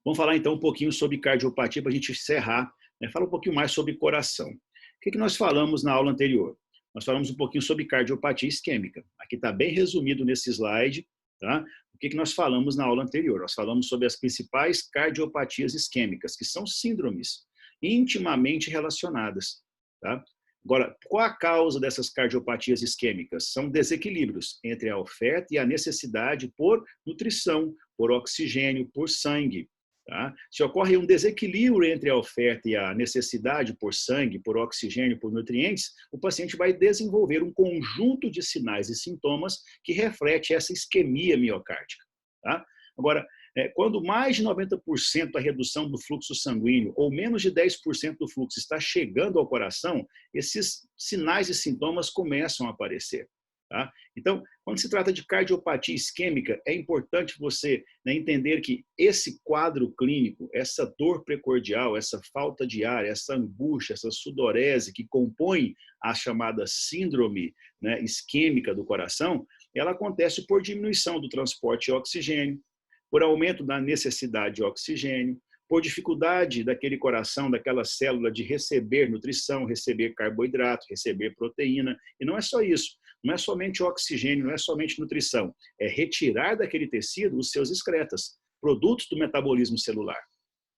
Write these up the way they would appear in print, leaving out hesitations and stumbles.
Vamos falar então um pouquinho sobre cardiopatia para a gente encerrar, né? Fala um pouquinho mais sobre coração. O que nós falamos na aula anterior? Nós falamos um pouquinho sobre cardiopatia isquêmica. Aqui está bem resumido nesse slide, tá? O que nós falamos na aula anterior? Nós falamos sobre as principais cardiopatias isquêmicas, que são síndromes intimamente relacionadas, tá? Agora, qual a causa dessas cardiopatias isquêmicas? São desequilíbrios entre a oferta e a necessidade por nutrição, por oxigênio, por sangue. Tá? Se ocorre um desequilíbrio entre a oferta e a necessidade por sangue, por oxigênio, por nutrientes, o paciente vai desenvolver um conjunto de sinais e sintomas que reflete essa isquemia miocárdica. Tá? Agora, quando mais de 90% da redução do fluxo sanguíneo ou menos de 10% do fluxo está chegando ao coração, esses sinais e sintomas começam a aparecer. Tá? Então, quando se trata de cardiopatia isquêmica, é importante você, né, entender que esse quadro clínico, essa dor precordial, essa falta de ar, essa angústia, essa sudorese que compõe a chamada síndrome, né, isquêmica do coração, ela acontece por diminuição do transporte de oxigênio, por aumento da necessidade de oxigênio, por dificuldade daquele coração, daquela célula de receber nutrição, receber carboidrato, receber proteína. E não é só isso, não é somente oxigênio, não é somente nutrição, é retirar daquele tecido os seus excretas, produtos do metabolismo celular.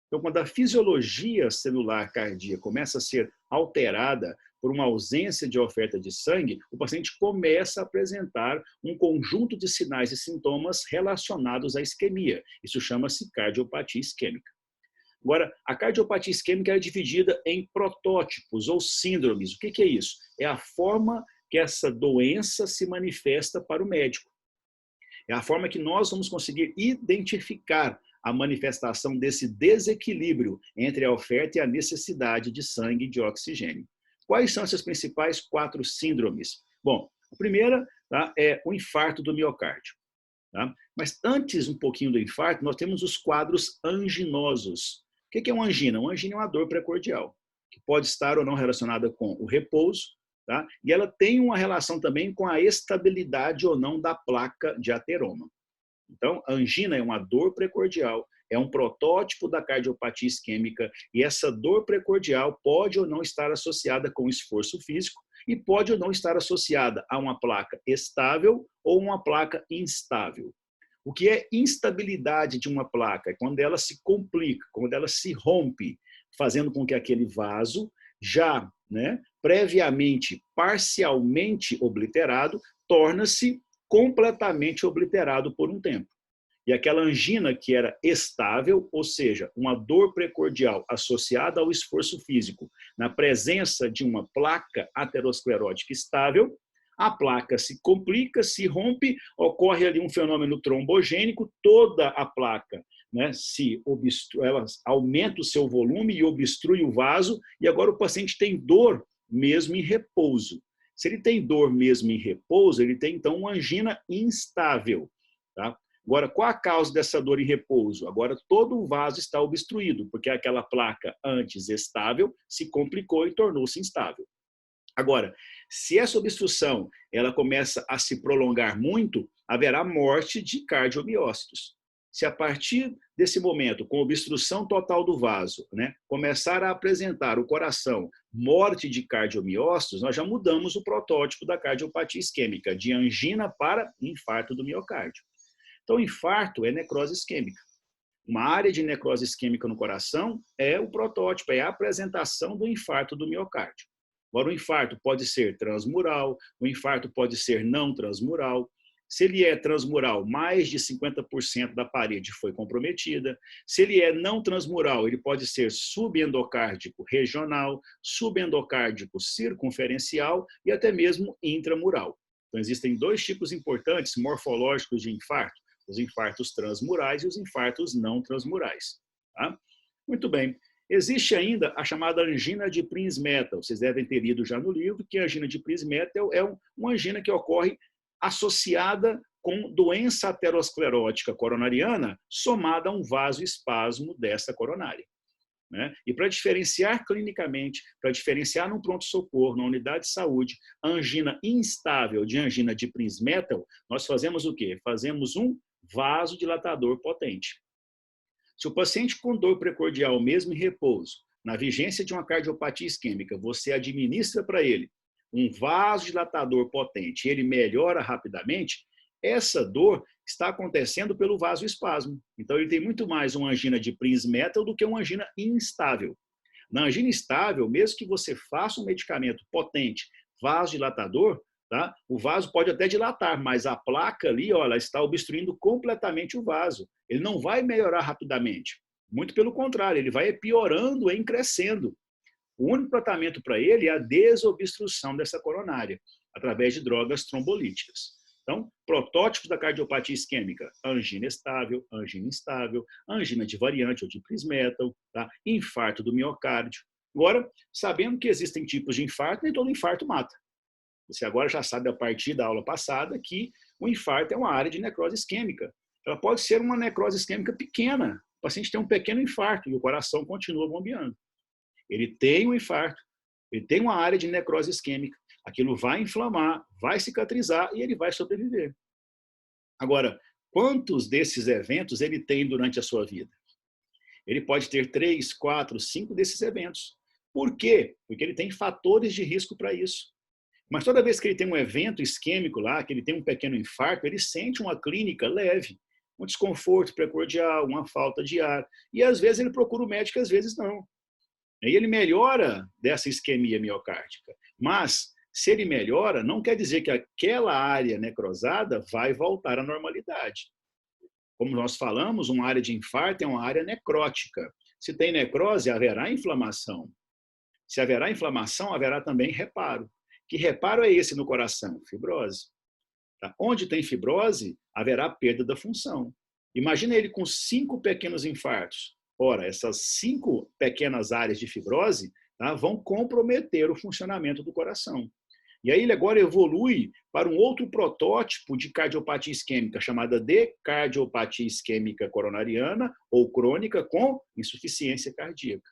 Então, quando a fisiologia celular cardíaca começa a ser alterada por uma ausência de oferta de sangue, o paciente começa a apresentar um conjunto de sinais e sintomas relacionados à isquemia. Isso chama-se cardiopatia isquêmica. Agora, a cardiopatia isquêmica é dividida em protótipos ou síndromes. O que é isso? É a forma que essa doença se manifesta para o médico. É a forma que nós vamos conseguir identificar a manifestação desse desequilíbrio entre a oferta e a necessidade de sangue e de oxigênio. Quais são essas principais 4 síndromes? Bom, a primeira, tá, é o infarto do miocárdio. Tá? Mas antes um pouquinho do infarto, nós temos os quadros anginosos. O que é uma angina? Uma angina é uma dor precordial, que pode estar ou não relacionada com o repouso, tá? E ela tem uma relação também com a estabilidade ou não da placa de ateroma. Então, a angina é uma dor precordial, é um protótipo da cardiopatia isquêmica, e essa dor precordial pode ou não estar associada com esforço físico e pode ou não estar associada a uma placa estável ou uma placa instável. O que é instabilidade de uma placa? É quando ela se complica, quando ela se rompe, fazendo com que aquele vaso, já, né, previamente parcialmente obliterado, torna-se completamente obliterado por um tempo. E aquela angina que era estável, ou seja, uma dor precordial associada ao esforço físico, na presença de uma placa aterosclerótica estável, a placa se complica, se rompe, ocorre ali um fenômeno trombogênico, toda a placa, né, ela aumenta o seu volume e obstrui o vaso, e agora o paciente tem dor mesmo em repouso. Se ele tem dor mesmo em repouso, ele tem então uma angina instável. Tá? Agora, qual a causa dessa dor em repouso? Agora todo o vaso está obstruído, porque aquela placa antes estável se complicou e tornou-se instável. Agora, se essa obstrução ela começa a se prolongar muito, haverá morte de cardiomiócitos. Se a partir desse momento, com obstrução total do vaso, né, começar a apresentar o coração morte de cardiomiócitos, nós já mudamos o protótipo da cardiopatia isquêmica, de angina para infarto do miocárdio. Então, infarto é necrose isquêmica. Uma área de necrose isquêmica no coração é o protótipo, é a apresentação do infarto do miocárdio. Agora, o infarto pode ser transmural, o infarto pode ser não transmural. Se ele é transmural, mais de 50% da parede foi comprometida. Se ele é não transmural, ele pode ser subendocárdico regional, subendocárdico circunferencial e até mesmo intramural. Então, existem 2 tipos importantes morfológicos de infarto, os infartos transmurais e os infartos não transmurais. Tá? Muito bem. Existe ainda a chamada angina de Prinzmetal. Vocês devem ter lido já no livro que a angina de Prinzmetal é uma angina que ocorre associada com doença aterosclerótica coronariana somada a um vasoespasmo dessa coronária. Né? E para diferenciar clinicamente, para diferenciar num pronto-socorro, na unidade de saúde, a angina instável de angina de Prinzmetal, nós fazemos o quê? Fazemos um vasodilatador potente. Se o paciente com dor precordial, mesmo em repouso, na vigência de uma cardiopatia isquêmica, você administra para ele um vasodilatador potente e ele melhora rapidamente, essa dor está acontecendo pelo vasoespasmo. Então, ele tem muito mais uma angina de Prinzmetal do que uma angina instável. Na angina instável, mesmo que você faça um medicamento potente, vasodilatador, tá? O vaso pode até dilatar, mas a placa ali, ó, ela está obstruindo completamente o vaso. Ele não vai melhorar rapidamente. Muito pelo contrário, ele vai piorando em crescendo. O único tratamento para ele é a desobstrução dessa coronária, através de drogas trombolíticas. Então, protótipos da cardiopatia isquêmica: angina estável, angina instável, angina de variante ou de Prinzmetal, tá? Infarto do miocárdio. Agora, sabendo que existem tipos de infarto, nem todo infarto mata. Você agora já sabe, a partir da aula passada, que o infarto é uma área de necrose isquêmica. Ela pode ser uma necrose isquêmica pequena. O paciente tem um pequeno infarto e o coração continua bombeando. Ele tem um infarto, ele tem uma área de necrose isquêmica. Aquilo vai inflamar, vai cicatrizar e ele vai sobreviver. Agora, quantos desses eventos ele tem durante a sua vida? Ele pode ter 3, 4, 5 desses eventos. Por quê? Porque ele tem fatores de risco para isso. Mas toda vez que ele tem um evento isquêmico lá, que ele tem um pequeno infarto, ele sente uma clínica leve, um desconforto precordial, uma falta de ar. E às vezes ele procura o médico, às vezes não. E ele melhora dessa isquemia miocárdica. Mas, se ele melhora, não quer dizer que aquela área necrosada vai voltar à normalidade. Como nós falamos, uma área de infarto é uma área necrótica. Se tem necrose, haverá inflamação. Se haverá inflamação, haverá também reparo. Que reparo é esse no coração? Fibrose. Tá? Onde tem fibrose, haverá perda da função. Imagina ele com 5 pequenos infartos. Ora, essas 5 pequenas áreas de fibrose, tá, vão comprometer o funcionamento do coração. E aí ele agora evolui para um outro protótipo de cardiopatia isquêmica, chamada de cardiopatia isquêmica coronariana ou crônica com insuficiência cardíaca.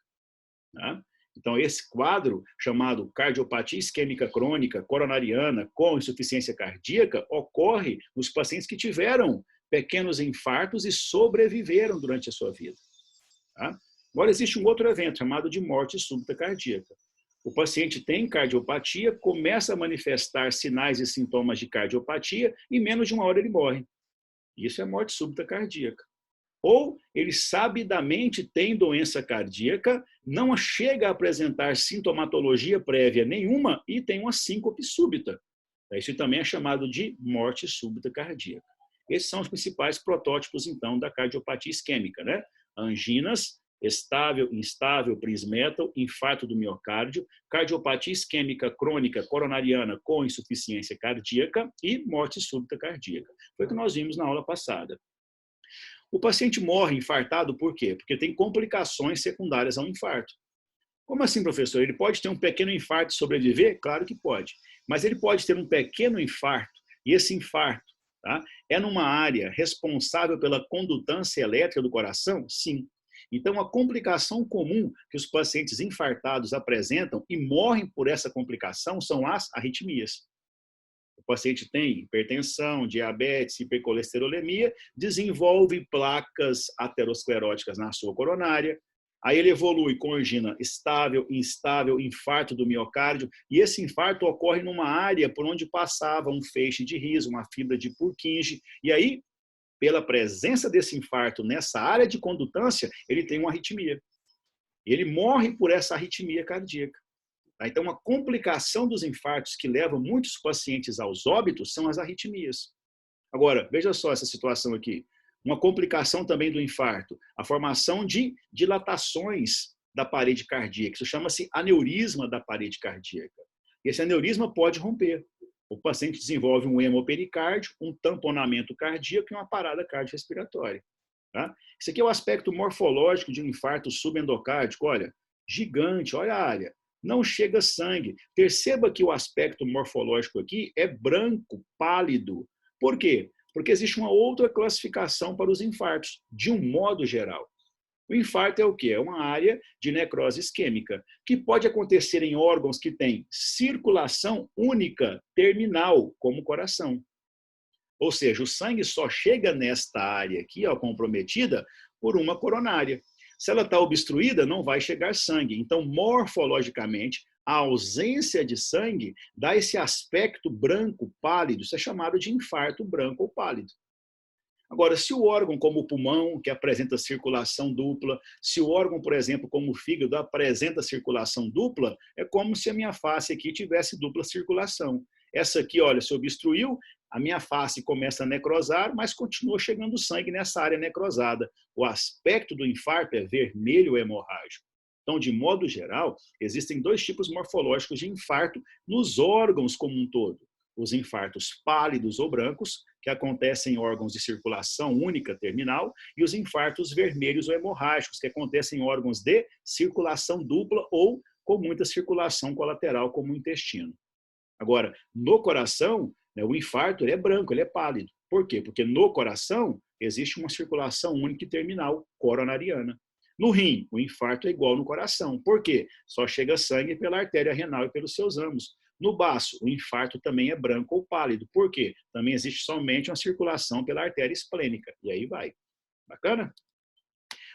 Tá? Então, esse quadro, chamado cardiopatia isquêmica crônica coronariana com insuficiência cardíaca, ocorre nos pacientes que tiveram pequenos infartos e sobreviveram durante a sua vida. Tá? Agora, existe um outro evento chamado de morte súbita cardíaca. O paciente tem cardiopatia, começa a manifestar sinais e sintomas de cardiopatia e em menos de 1 hora ele morre. Isso é morte súbita cardíaca. Ou ele sabidamente tem doença cardíaca, não chega a apresentar sintomatologia prévia nenhuma e tem uma síncope súbita. Isso também é chamado de morte súbita cardíaca. Esses são os principais protótipos, então, da cardiopatia isquêmica, né? Anginas, estável, instável, Prinzmetal, infarto do miocárdio, cardiopatia isquêmica crônica coronariana com insuficiência cardíaca e morte súbita cardíaca. Foi o que nós vimos na aula passada. O paciente morre infartado por quê? Porque tem complicações secundárias ao infarto. Como assim, professor? Ele pode ter um pequeno infarto e sobreviver? Claro que pode. Mas ele pode ter um pequeno infarto e esse infarto, tá, é numa área responsável pela condutância elétrica do coração? Sim. Então, a complicação comum que os pacientes infartados apresentam e morrem por essa complicação são as arritmias. O paciente tem hipertensão, diabetes, hipercolesterolemia, desenvolve placas ateroscleróticas na sua coronária, aí ele evolui com angina estável, instável, infarto do miocárdio, e esse infarto ocorre numa área por onde passava um feixe de riso, uma fibra de Purkinje, e aí, pela presença desse infarto nessa área de condutância, ele tem uma arritmia. Ele morre por essa arritmia cardíaca. Então, uma complicação dos infartos que leva muitos pacientes aos óbitos são as arritmias. Agora, veja só essa situação aqui. Uma complicação também do infarto, a formação de dilatações da parede cardíaca. Isso chama-se aneurisma da parede cardíaca. Esse aneurisma pode romper. O paciente desenvolve um hemopericárdio, um tamponamento cardíaco e uma parada cardiorrespiratória. Tá? Esse aqui é o aspecto morfológico de um infarto subendocárdico. Olha, gigante, olha a área. Não chega sangue. Perceba que o aspecto morfológico aqui é branco, pálido. Por quê? Porque existe uma outra classificação para os infartos, de um modo geral. O infarto é o quê? É uma área de necrose isquêmica, que pode acontecer em órgãos que têm circulação única terminal, como o coração. Ou seja, o sangue só chega nesta área aqui, ó, comprometida, por uma coronária. Se ela está obstruída, não vai chegar sangue. Então, morfologicamente, a ausência de sangue dá esse aspecto branco pálido. Isso é chamado de infarto branco ou pálido. Agora, se o órgão como o pulmão, que apresenta circulação dupla, se o órgão, por exemplo, como o fígado, apresenta circulação dupla, é como se a minha face aqui tivesse dupla circulação. Essa aqui, olha, se obstruiu, a minha face começa a necrosar, mas continua chegando sangue nessa área necrosada. O aspecto do infarto é vermelho hemorrágico. Então, de modo geral, existem dois tipos morfológicos de infarto nos órgãos como um todo. Os infartos pálidos ou brancos, que acontecem em órgãos de circulação única terminal, e os infartos vermelhos ou hemorrágicos, que acontecem em órgãos de circulação dupla ou com muita circulação colateral, como o intestino. Agora, no coração, o infarto ele é branco, ele é pálido. Por quê? Porque no coração existe uma circulação única e terminal, coronariana. No rim, o infarto é igual no coração. Por quê? Só chega sangue pela artéria renal e pelos seus âmatos. No baço, o infarto também é branco ou pálido. Por quê? Também existe somente uma circulação pela artéria esplênica. E aí vai. Bacana?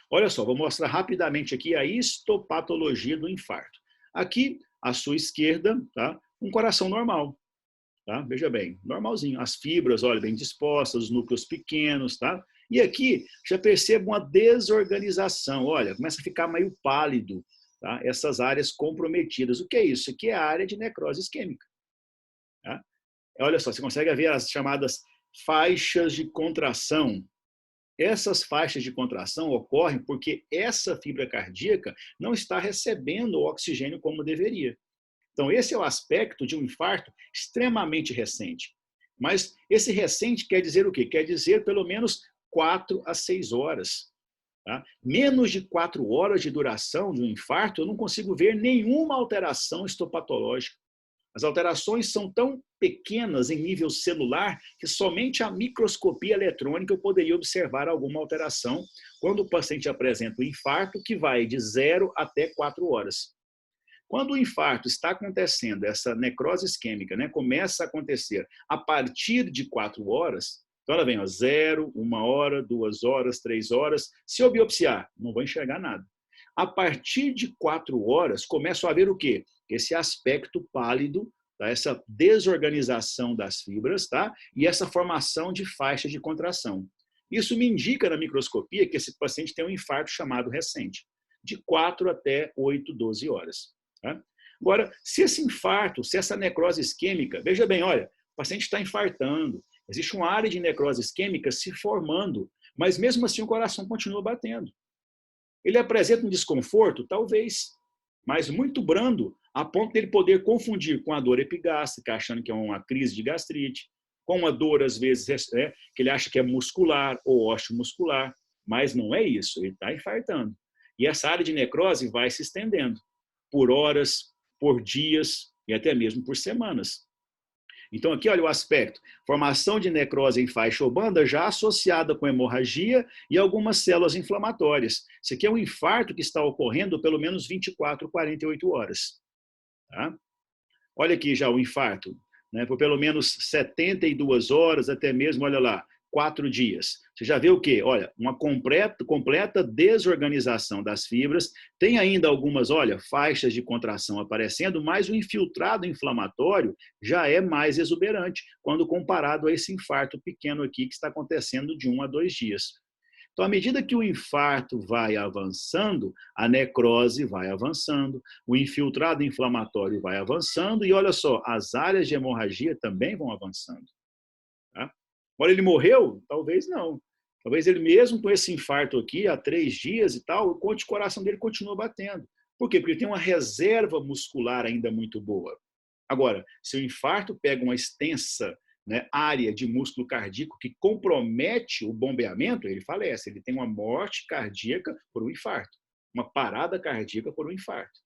Olha só, vou mostrar rapidamente aqui a histopatologia do infarto. Aqui, à sua esquerda, tá? Um coração normal. Tá? Veja bem, normalzinho. As fibras, olha, bem dispostas, os núcleos pequenos, tá? E aqui, já percebo uma desorganização. Olha, começa a ficar meio pálido. Tá? Essas áreas comprometidas. O que é isso? Aqui é a área de necrose isquêmica. Tá? Olha só, você consegue ver as chamadas faixas de contração. Essas faixas de contração ocorrem porque essa fibra cardíaca não está recebendo o oxigênio como deveria. Então, esse é o aspecto de um infarto extremamente recente. Mas esse recente quer dizer o quê? Quer dizer pelo menos 4 a 6 horas. Tá? Menos de 4 horas de duração de um infarto, eu não consigo ver nenhuma alteração histopatológica. As alterações são tão pequenas em nível celular que somente a microscopia eletrônica eu poderia observar alguma alteração quando o paciente apresenta o infarto, que vai de 0 até 4 horas. Quando o infarto está acontecendo, essa necrose isquêmica, né, começa a acontecer a partir de 4 horas, então ela vem, ó, 0, 1 hora, 2 horas, 3 horas. Se eu biopsiar, não vou enxergar nada. A partir de 4 horas, começo a ver o quê? Esse aspecto pálido, tá? Essa desorganização das fibras, tá? E essa formação de faixas de contração. Isso me indica na microscopia que esse paciente tem um infarto chamado recente, de 4 até 8, 12 horas. Tá? Agora, se esse infarto, se essa necrose isquêmica, veja bem, olha, o paciente está infartando, existe uma área de necrose isquêmica se formando, mas mesmo assim o coração continua batendo. Ele apresenta um desconforto? Talvez, mas muito brando, a ponto de ele poder confundir com a dor epigástrica, achando que é uma crise de gastrite, com uma dor, às vezes, que ele acha que é muscular ou osteomuscular, mas não é isso, ele está infartando. E essa área de necrose vai se estendendo por horas, por dias e até mesmo por semanas. Então, aqui, olha o aspecto. Formação de necrose em faixa ou banda já associada com hemorragia e algumas células inflamatórias. Isso aqui é um infarto que está ocorrendo pelo menos 24, 48 horas. Tá? Olha aqui já o infarto, né, por pelo menos 72 horas, até mesmo, olha lá, 4 dias. Você já vê o quê? Olha, uma completa desorganização das fibras. Tem ainda algumas, olha, faixas de contração aparecendo, mas o infiltrado inflamatório já é mais exuberante quando comparado a esse infarto pequeno aqui que está acontecendo de 1 a 2 dias. Então, à medida que o infarto vai avançando, a necrose vai avançando, o infiltrado inflamatório vai avançando e, olha só, as áreas de hemorragia também vão avançando. Tá? Agora, ele morreu? Talvez não. Talvez ele mesmo com esse infarto aqui, há 3 dias e tal, o coração dele continua batendo. Por quê? Porque ele tem uma reserva muscular ainda muito boa. Agora, se o infarto pega uma extensa, né, área de músculo cardíaco que compromete o bombeamento, ele falece. Ele tem uma morte cardíaca por um infarto, uma parada cardíaca por um infarto.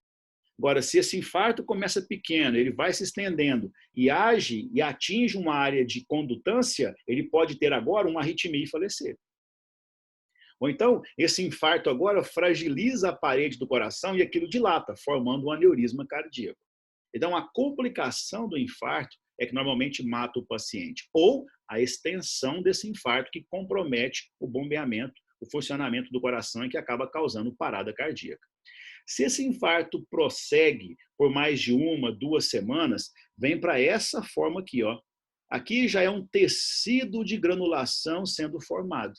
Agora, se esse infarto começa pequeno, ele vai se estendendo e age e atinge uma área de condutância, ele pode ter agora uma arritmia e falecer. Ou então, esse infarto agora fragiliza a parede do coração e aquilo dilata, formando um aneurisma cardíaco. Então, a complicação do infarto é que normalmente mata o paciente, ou a extensão desse infarto que compromete o bombeamento o funcionamento do coração e que acaba causando parada cardíaca. Se esse infarto prossegue por mais de 1, 2 semanas, vem para essa forma aqui, ó. Aqui já é um tecido de granulação sendo formado.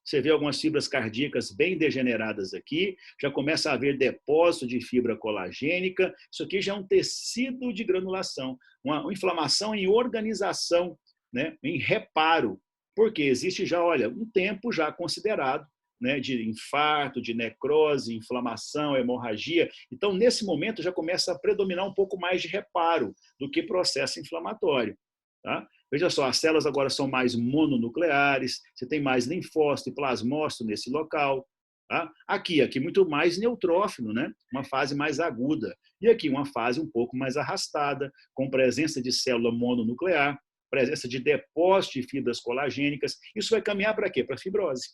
Você vê algumas fibras cardíacas bem degeneradas aqui, já começa a haver depósito de fibra colagênica. Isso aqui já é um tecido de granulação, uma inflamação em organização, né, em reparo, porque existe já, olha, um tempo já considerado, né, de infarto, de necrose, inflamação, hemorragia. Então, nesse momento, já começa a predominar um pouco mais de reparo do que processo inflamatório. Tá? Veja só, as células agora são mais mononucleares, você tem mais linfócito e plasmócito nesse local. Tá? Aqui muito mais neutrófilo, né? Uma fase mais aguda. E aqui uma fase um pouco mais arrastada, com presença de célula mononuclear, presença de depósito de fibras colagênicas. Isso vai caminhar para quê? Para fibrose.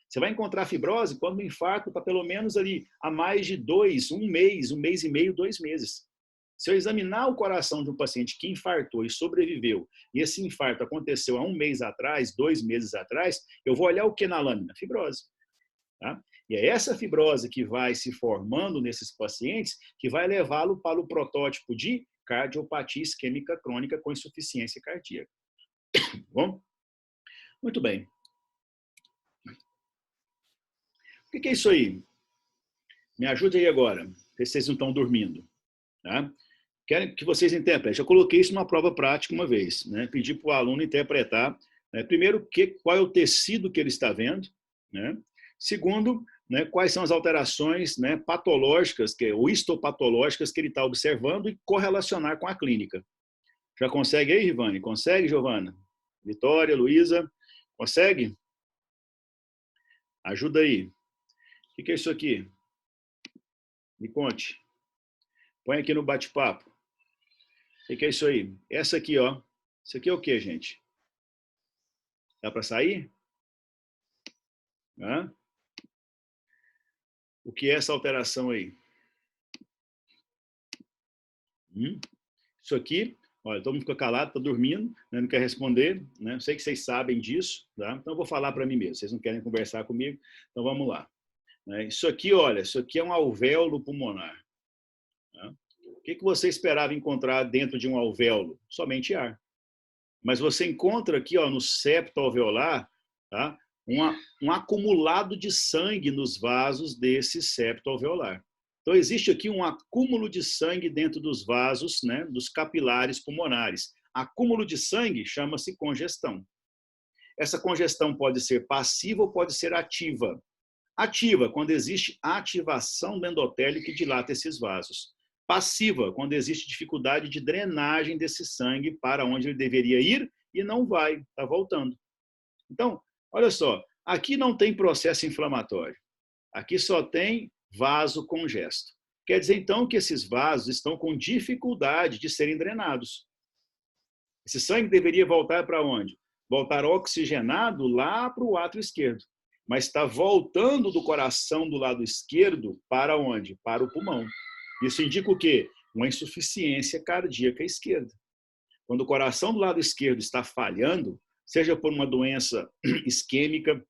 Você vai encontrar fibrose quando o infarto está pelo menos ali há mais de 2, 1 mês, 1 mês e meio, 2 meses. Se eu examinar o coração de um paciente que infartou e sobreviveu, e esse infarto aconteceu há 1 mês atrás, 2 meses atrás, eu vou olhar o que na lâmina? Fibrose. Tá? E é essa fibrose que vai se formando nesses pacientes que vai levá-lo para o protótipo de cardiopatia isquêmica crônica com insuficiência cardíaca. Bom? Muito bem. O que é isso aí? Me ajude aí agora, se vocês não estão dormindo. Tá? Quero que vocês interpretem. Já coloquei isso numa prova prática uma vez. Né? Pedi para o aluno interpretar, né? Primeiro, qual é o tecido que ele está vendo. Né? Segundo, né, quais são as alterações, né, patológicas, ou histopatológicas que ele está observando e correlacionar com a clínica. Já consegue aí, Rivane? Consegue, Giovana? Vitória, Luísa? Consegue? Ajuda aí. O que é isso aqui? Me conte. Põe aqui no bate-papo. O que é isso aí? Essa aqui, ó. Isso aqui é o que, gente? Dá para sair? Hã? O que é essa alteração aí? Isso aqui, olha, todo mundo ficou calado, está dormindo, né, não quer responder, né? Sei que vocês sabem disso, tá? Então eu vou falar para mim mesmo. Vocês não querem conversar comigo, então vamos lá. Isso aqui, olha, isso aqui é um alvéolo pulmonar. Tá? O que você esperava encontrar dentro de um alvéolo? Somente ar. Mas você encontra aqui, ó, no septo alveolar, tá? Um acumulado de sangue nos vasos desse septo alveolar. Então, existe aqui um acúmulo de sangue dentro dos vasos, né, dos capilares pulmonares. Acúmulo de sangue chama-se congestão. Essa congestão pode ser passiva ou pode ser ativa. Ativa, quando existe ativação do endotélio que dilata esses vasos. Passiva, quando existe dificuldade de drenagem desse sangue para onde ele deveria ir e não vai, está voltando. Então, olha só, aqui não tem processo inflamatório. Aqui só tem vaso congesto. Quer dizer, então, que esses vasos estão com dificuldade de serem drenados. Esse sangue deveria voltar para onde? Voltar oxigenado lá para o átrio esquerdo. Mas está voltando do coração do lado esquerdo para onde? Para o pulmão. Isso indica o quê? Uma insuficiência cardíaca esquerda. Quando o coração do lado esquerdo está falhando, seja por uma doença isquêmica,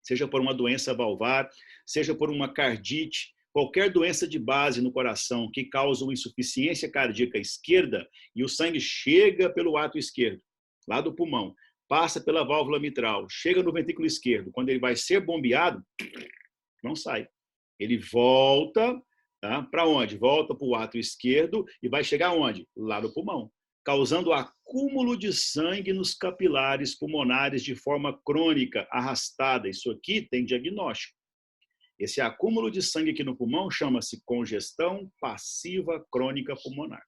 seja por uma doença valvar, seja por uma cardite, qualquer doença de base no coração que causa uma insuficiência cardíaca esquerda e o sangue chega pelo átrio esquerdo, lá do pulmão, passa pela válvula mitral, chega no ventrículo esquerdo, quando ele vai ser bombeado, não sai. Ele volta, tá? Para onde? Volta para o átrio esquerdo e vai chegar onde? Lá no pulmão, causando acúmulo de sangue nos capilares pulmonares de forma crônica, arrastada. Isso aqui tem diagnóstico. Esse acúmulo de sangue aqui no pulmão chama-se congestão passiva crônica pulmonar.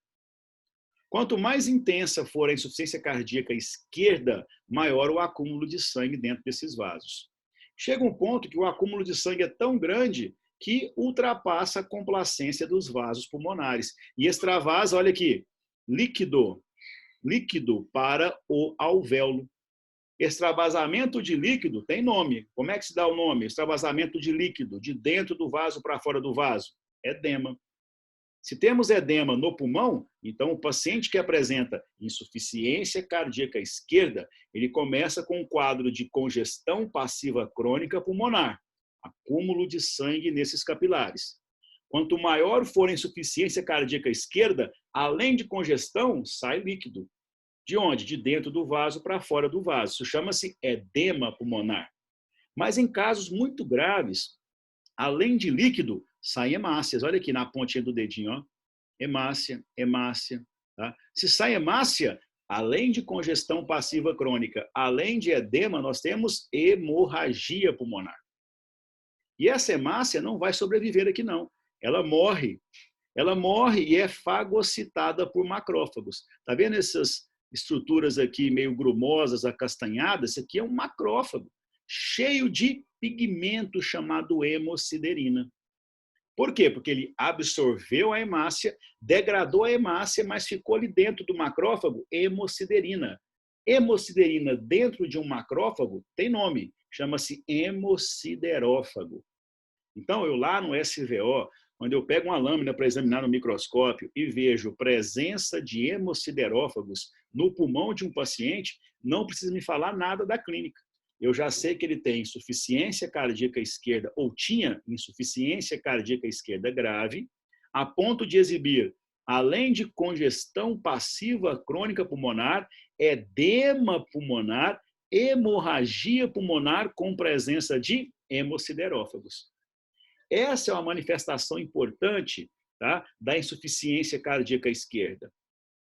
Quanto mais intensa for a insuficiência cardíaca esquerda, maior o acúmulo de sangue dentro desses vasos. Chega um ponto que o acúmulo de sangue é tão grande que ultrapassa a complacência dos vasos pulmonares. E extravasa, olha aqui, líquido para o alvéolo. Extravasamento de líquido tem nome. Como é que se dá o nome? Extravasamento de líquido, de dentro do vaso para fora do vaso. Edema. Se temos edema no pulmão, então o paciente que apresenta insuficiência cardíaca esquerda, ele começa com um quadro de congestão passiva crônica pulmonar, acúmulo de sangue nesses capilares. Quanto maior for a insuficiência cardíaca esquerda, além de congestão, sai líquido. De onde? De dentro do vaso para fora do vaso. Isso chama-se edema pulmonar. Mas em casos muito graves, além de líquido, saem hemácias. Olha aqui na pontinha do dedinho, ó. Hemácia, hemácia. Tá? Se sai hemácia, além de congestão passiva crônica, além de edema, nós temos hemorragia pulmonar. E essa hemácia não vai sobreviver aqui, não. Ela morre. Ela morre e é fagocitada por macrófagos. Está vendo essas estruturas aqui meio grumosas, acastanhadas? Isso aqui é um macrófago, cheio de pigmento chamado hemosiderina. Por quê? Porque ele absorveu a hemácia, degradou a hemácia, mas ficou ali dentro do macrófago hemosiderina. Hemosiderina dentro de um macrófago tem nome, chama-se hemosiderófago. Então, eu lá no SVO, quando eu pego uma lâmina para examinar no microscópio e vejo presença de hemosiderófagos no pulmão de um paciente, não precisa me falar nada da clínica. Eu já sei que ele tem insuficiência cardíaca esquerda ou tinha insuficiência cardíaca esquerda grave, a ponto de exibir, além de congestão passiva crônica pulmonar, edema pulmonar, hemorragia pulmonar com presença de hemosiderófagos. Essa é uma manifestação importante, tá, da insuficiência cardíaca esquerda.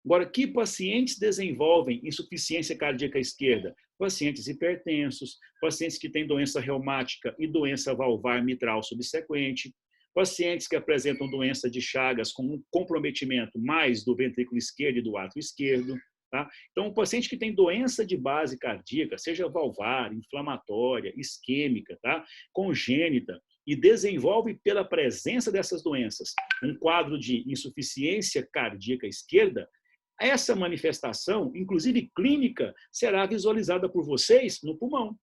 Agora, que pacientes desenvolvem insuficiência cardíaca esquerda? Pacientes hipertensos, pacientes que têm doença reumática e doença valvar mitral subsequente, pacientes que apresentam doença de Chagas com um comprometimento mais do ventrículo esquerdo e do átrio esquerdo. Tá? Então, o paciente que tem doença de base cardíaca, seja valvar, inflamatória, isquêmica, tá? Congênita, e desenvolve pela presença dessas doenças um quadro de insuficiência cardíaca esquerda, essa manifestação, inclusive clínica, será visualizada por vocês no pulmão.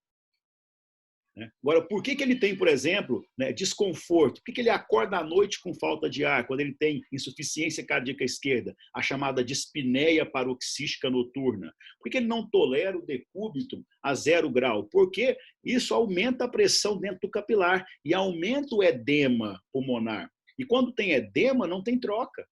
Agora, por que ele tem, por exemplo, desconforto? Por que ele acorda à noite com falta de ar, quando ele tem insuficiência cardíaca esquerda, a chamada dispneia paroxística noturna? Por que ele não tolera o decúbito a 0 grau? Porque isso aumenta a pressão dentro do capilar e aumenta o edema pulmonar. E quando tem edema, não tem troca.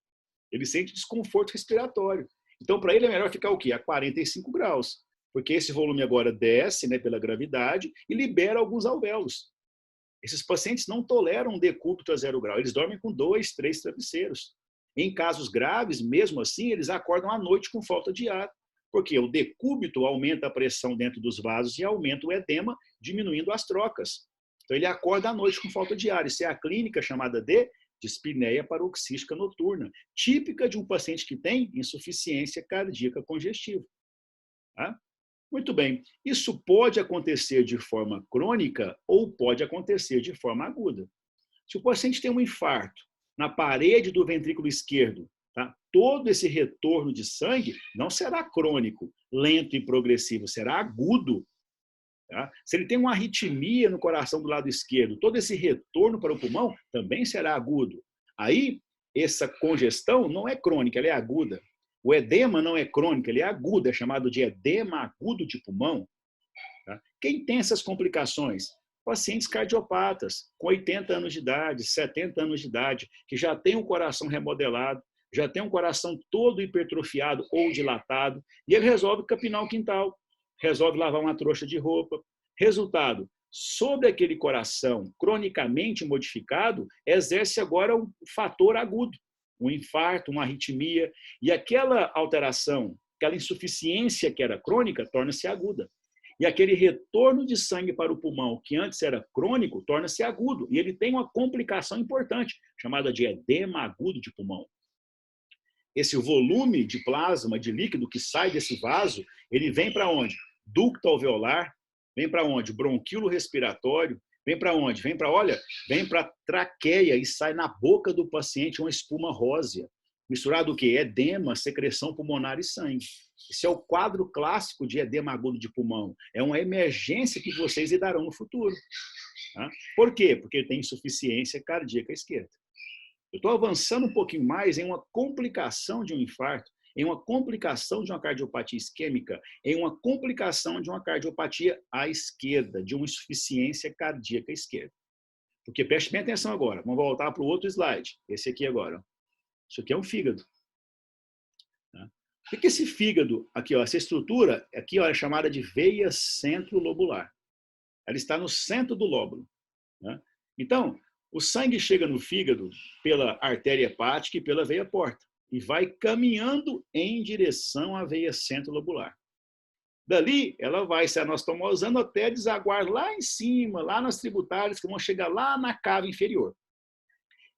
Ele sente desconforto respiratório. Então, para ele é melhor ficar o quê? A 45 graus. Porque esse volume agora desce, pela gravidade e libera alguns alvéolos. Esses pacientes não toleram um decúbito a 0 grau. Eles dormem com 2, 3 travesseiros. Em casos graves, mesmo assim, eles acordam à noite com falta de ar. Porque o decúbito aumenta a pressão dentro dos vasos e aumenta o edema, diminuindo as trocas. Então, ele acorda à noite com falta de ar. Isso é a clínica chamada de dispneia paroxística noturna, típica de um paciente que tem insuficiência cardíaca congestiva. Tá? Muito bem, isso pode acontecer de forma crônica ou pode acontecer de forma aguda. Se o paciente tem um infarto na parede do ventrículo esquerdo, tá? Todo esse retorno de sangue não será crônico, lento e progressivo, será agudo. Tá? Se ele tem uma arritmia no coração do lado esquerdo, todo esse retorno para o pulmão também será agudo. Aí, essa congestão não é crônica, ela é aguda. O edema não é crônico, ele é agudo, é chamado de edema agudo de pulmão. Tá? Quem tem essas complicações? Pacientes cardiopatas, com 80 anos de idade, 70 anos de idade, que já tem um coração remodelado, já tem um coração todo hipertrofiado ou dilatado, e ele resolve capinar o quintal, resolve lavar uma trouxa de roupa. Resultado, sobre aquele coração cronicamente modificado, exerce agora um fator agudo, um infarto, uma arritmia, e aquela alteração, aquela insuficiência que era crônica, torna-se aguda. E aquele retorno de sangue para o pulmão, que antes era crônico, torna-se agudo. E ele tem uma complicação importante, chamada de edema agudo de pulmão. Esse volume de plasma, de líquido que sai desse vaso, ele vem para onde? Ducto alveolar, vem para onde? Bronquíolo respiratório, vem para onde? Vem para a traqueia e sai na boca do paciente uma espuma rósea. Misturado o quê? Edema, secreção pulmonar e sangue. Esse é o quadro clássico de edema agudo de pulmão. É uma emergência que vocês lidarão no futuro. Tá? Por quê? Porque ele tem insuficiência cardíaca esquerda. Eu estou avançando um pouquinho mais em uma complicação de um infarto, em uma complicação de uma cardiopatia isquêmica, em uma complicação de uma cardiopatia à esquerda, de uma insuficiência cardíaca esquerda. Porque preste bem atenção agora, vamos voltar para o outro slide, esse aqui agora. Isso aqui é um fígado. O que é esse fígado aqui? Ó, essa estrutura aqui ó, é chamada de veia centrolobular. Ela está no centro do lóbulo. Né? Então, o sangue chega no fígado pela artéria hepática e pela veia porta e vai caminhando em direção à veia centrolobular. Dali, ela vai se anastomosando até desaguar lá em cima, lá nas tributárias, que vão chegar lá na cava inferior.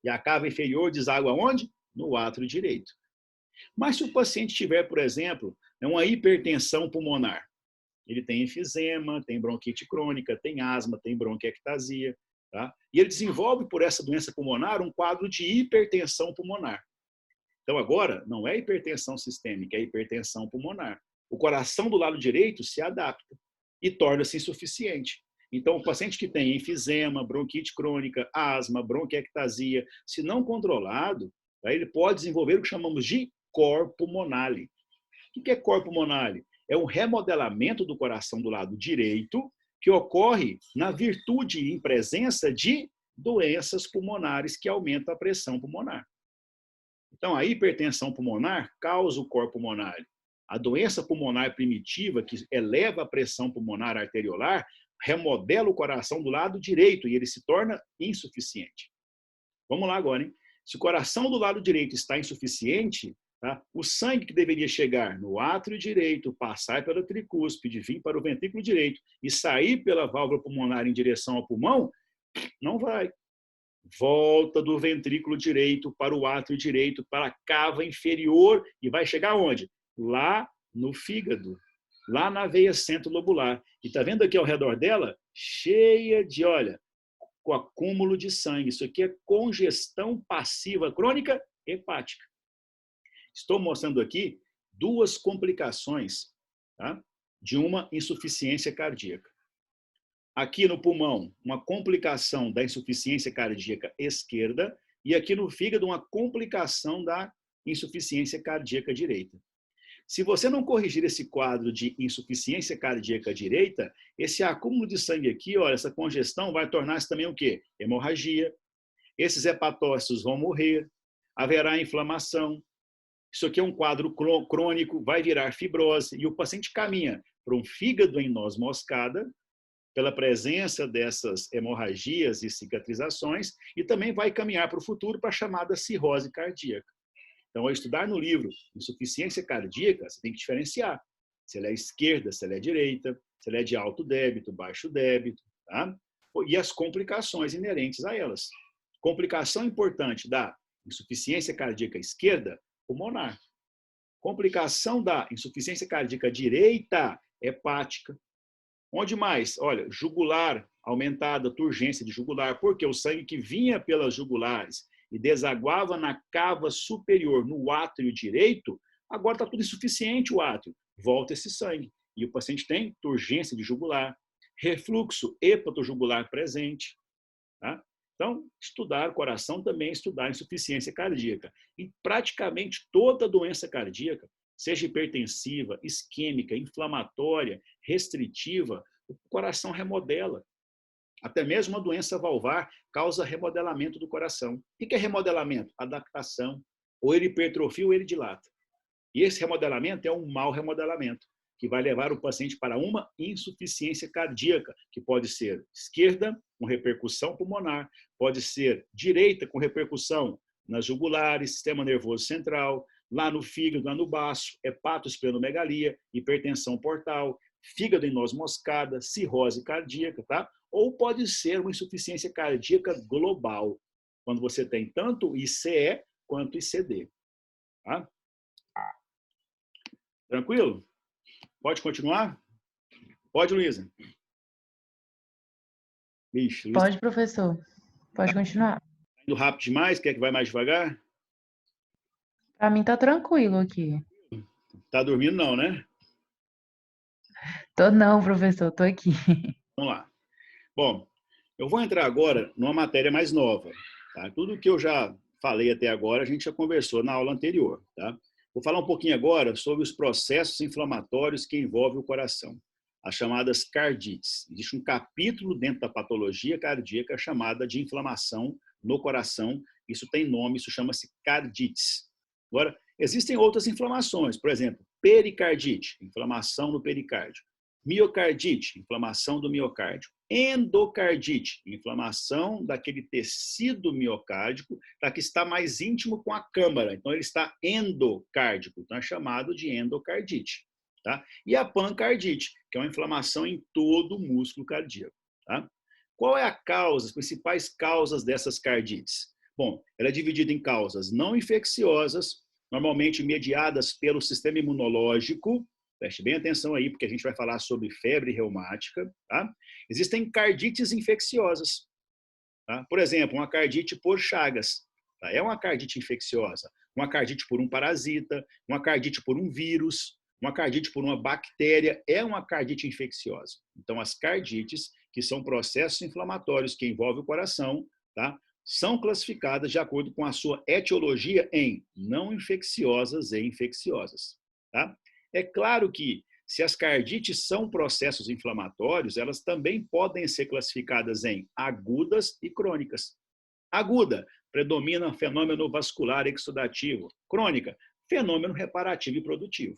E a cava inferior deságua onde? No átrio direito. Mas se o paciente tiver, por exemplo, uma hipertensão pulmonar, ele tem enfisema, tem bronquite crônica, tem asma, tem bronquiectasia, tá? E ele desenvolve por essa doença pulmonar um quadro de hipertensão pulmonar. Então agora não é hipertensão sistêmica, é hipertensão pulmonar. O coração do lado direito se adapta e torna-se insuficiente. Então o paciente que tem enfisema, bronquite crônica, asma, bronquiectasia, se não controlado, tá? Ele pode desenvolver o que chamamos de cor pulmonale. O que é cor pulmonale? É um remodelamento do coração do lado direito que ocorre na virtude e em presença de doenças pulmonares que aumentam a pressão pulmonar. Então, a hipertensão pulmonar causa o cor pulmonale. A doença pulmonar primitiva, que eleva a pressão pulmonar arteriolar, remodela o coração do lado direito e ele se torna insuficiente. Vamos lá agora, hein? Se o coração do lado direito está insuficiente, tá? O sangue que deveria chegar no átrio direito, passar pela tricúspide, vir para o ventrículo direito e sair pela válvula pulmonar em direção ao pulmão, não vai. Volta do ventrículo direito para o átrio direito, para a cava inferior e vai chegar onde? Lá no fígado, lá na veia centrolobular. E está vendo aqui ao redor dela? Cheia de, olha, com acúmulo de sangue. Isso aqui é congestão passiva crônica hepática. Estou mostrando aqui duas complicações, tá? De uma insuficiência cardíaca. Aqui no pulmão, uma complicação da insuficiência cardíaca esquerda e aqui no fígado, uma complicação da insuficiência cardíaca direita. Se você não corrigir esse quadro de insuficiência cardíaca direita, esse acúmulo de sangue aqui, olha, essa congestão vai tornar-se também o quê? Hemorragia. Esses hepatócitos vão morrer, haverá inflamação. Isso aqui é um quadro crônico, vai virar fibrose e o paciente caminha para um fígado em noz moscada, pela presença dessas hemorragias e cicatrizações, e também vai caminhar para o futuro para a chamada cirrose cardíaca. Então, ao estudar no livro insuficiência cardíaca, você tem que diferenciar se ela é esquerda, se ela é direita, se ela é de alto débito, baixo débito, tá? E as complicações inerentes a elas. Complicação importante da insuficiência cardíaca esquerda, pulmonar. Complicação da insuficiência cardíaca direita, hepática. Onde mais? Olha, jugular, aumentada, turgência de jugular, porque o sangue que vinha pelas jugulares e desaguava na cava superior, no átrio direito, agora está tudo insuficiente o átrio. Volta esse sangue. E o paciente tem turgência de jugular, refluxo hepatojugular presente. Tá? Então, estudar o coração também é estudar insuficiência cardíaca. E praticamente toda doença cardíaca, seja hipertensiva, isquêmica, inflamatória, restritiva, o coração remodela. Até mesmo uma doença valvar causa remodelamento do coração. O que é remodelamento? Adaptação. Ou ele hipertrofia ou ele dilata. E esse remodelamento é um mau remodelamento, que vai levar o paciente para uma insuficiência cardíaca, que pode ser esquerda, com repercussão pulmonar, pode ser direita, com repercussão nas jugulares, sistema nervoso central, lá no fígado, lá no baço, hepatosplenomegalia, hipertensão portal, fígado em noz moscada, cirrose cardíaca, tá? Ou pode ser uma insuficiência cardíaca global, quando você tem tanto ICE quanto ICD. Tá? Tranquilo? Pode continuar? Pode, Luísa? Ixi, Luísa. Pode, professor. Pode continuar. Tá indo rápido demais? Quer que vá mais devagar? Para mim tá tranquilo aqui. Tá dormindo não, né? Tô não, professor, tô aqui. Vamos lá. Bom, eu vou entrar agora numa matéria mais nova. Tá? Tudo que eu já falei até agora, a gente já conversou na aula anterior. Tá? Vou falar um pouquinho agora sobre os processos inflamatórios que envolvem o coração, as chamadas cardites. Existe um capítulo dentro da patologia cardíaca chamada de inflamação no coração. Isso tem nome, isso chama-se cardites. Agora, existem outras inflamações, por exemplo, pericardite, inflamação no pericárdio. Miocardite, inflamação do miocárdio. Endocardite, inflamação daquele tecido miocárdico que está mais íntimo com a câmara. Então, ele está endocárdico, então é chamado de endocardite. Tá? E a pancardite, que é uma inflamação em todo o músculo cardíaco. Tá? Qual é a causa, as principais causas dessas cardites? Bom, ela é dividida em causas não infecciosas, normalmente mediadas pelo sistema imunológico. Preste bem atenção aí, porque a gente vai falar sobre febre reumática. Tá? Existem cardites infecciosas. Tá? Por exemplo, uma cardite por chagas. Tá? É uma cardite infecciosa. Uma cardite por um parasita, uma cardite por um vírus, uma cardite por uma bactéria, é uma cardite infecciosa. Então, as cardites, que são processos inflamatórios que envolvem o coração, tá? São classificadas de acordo com a sua etiologia em não infecciosas e infecciosas. Tá? É claro que, se as cardites são processos inflamatórios, elas também podem ser classificadas em agudas e crônicas. Aguda, predomina fenômeno vascular exudativo. Crônica, fenômeno reparativo e produtivo.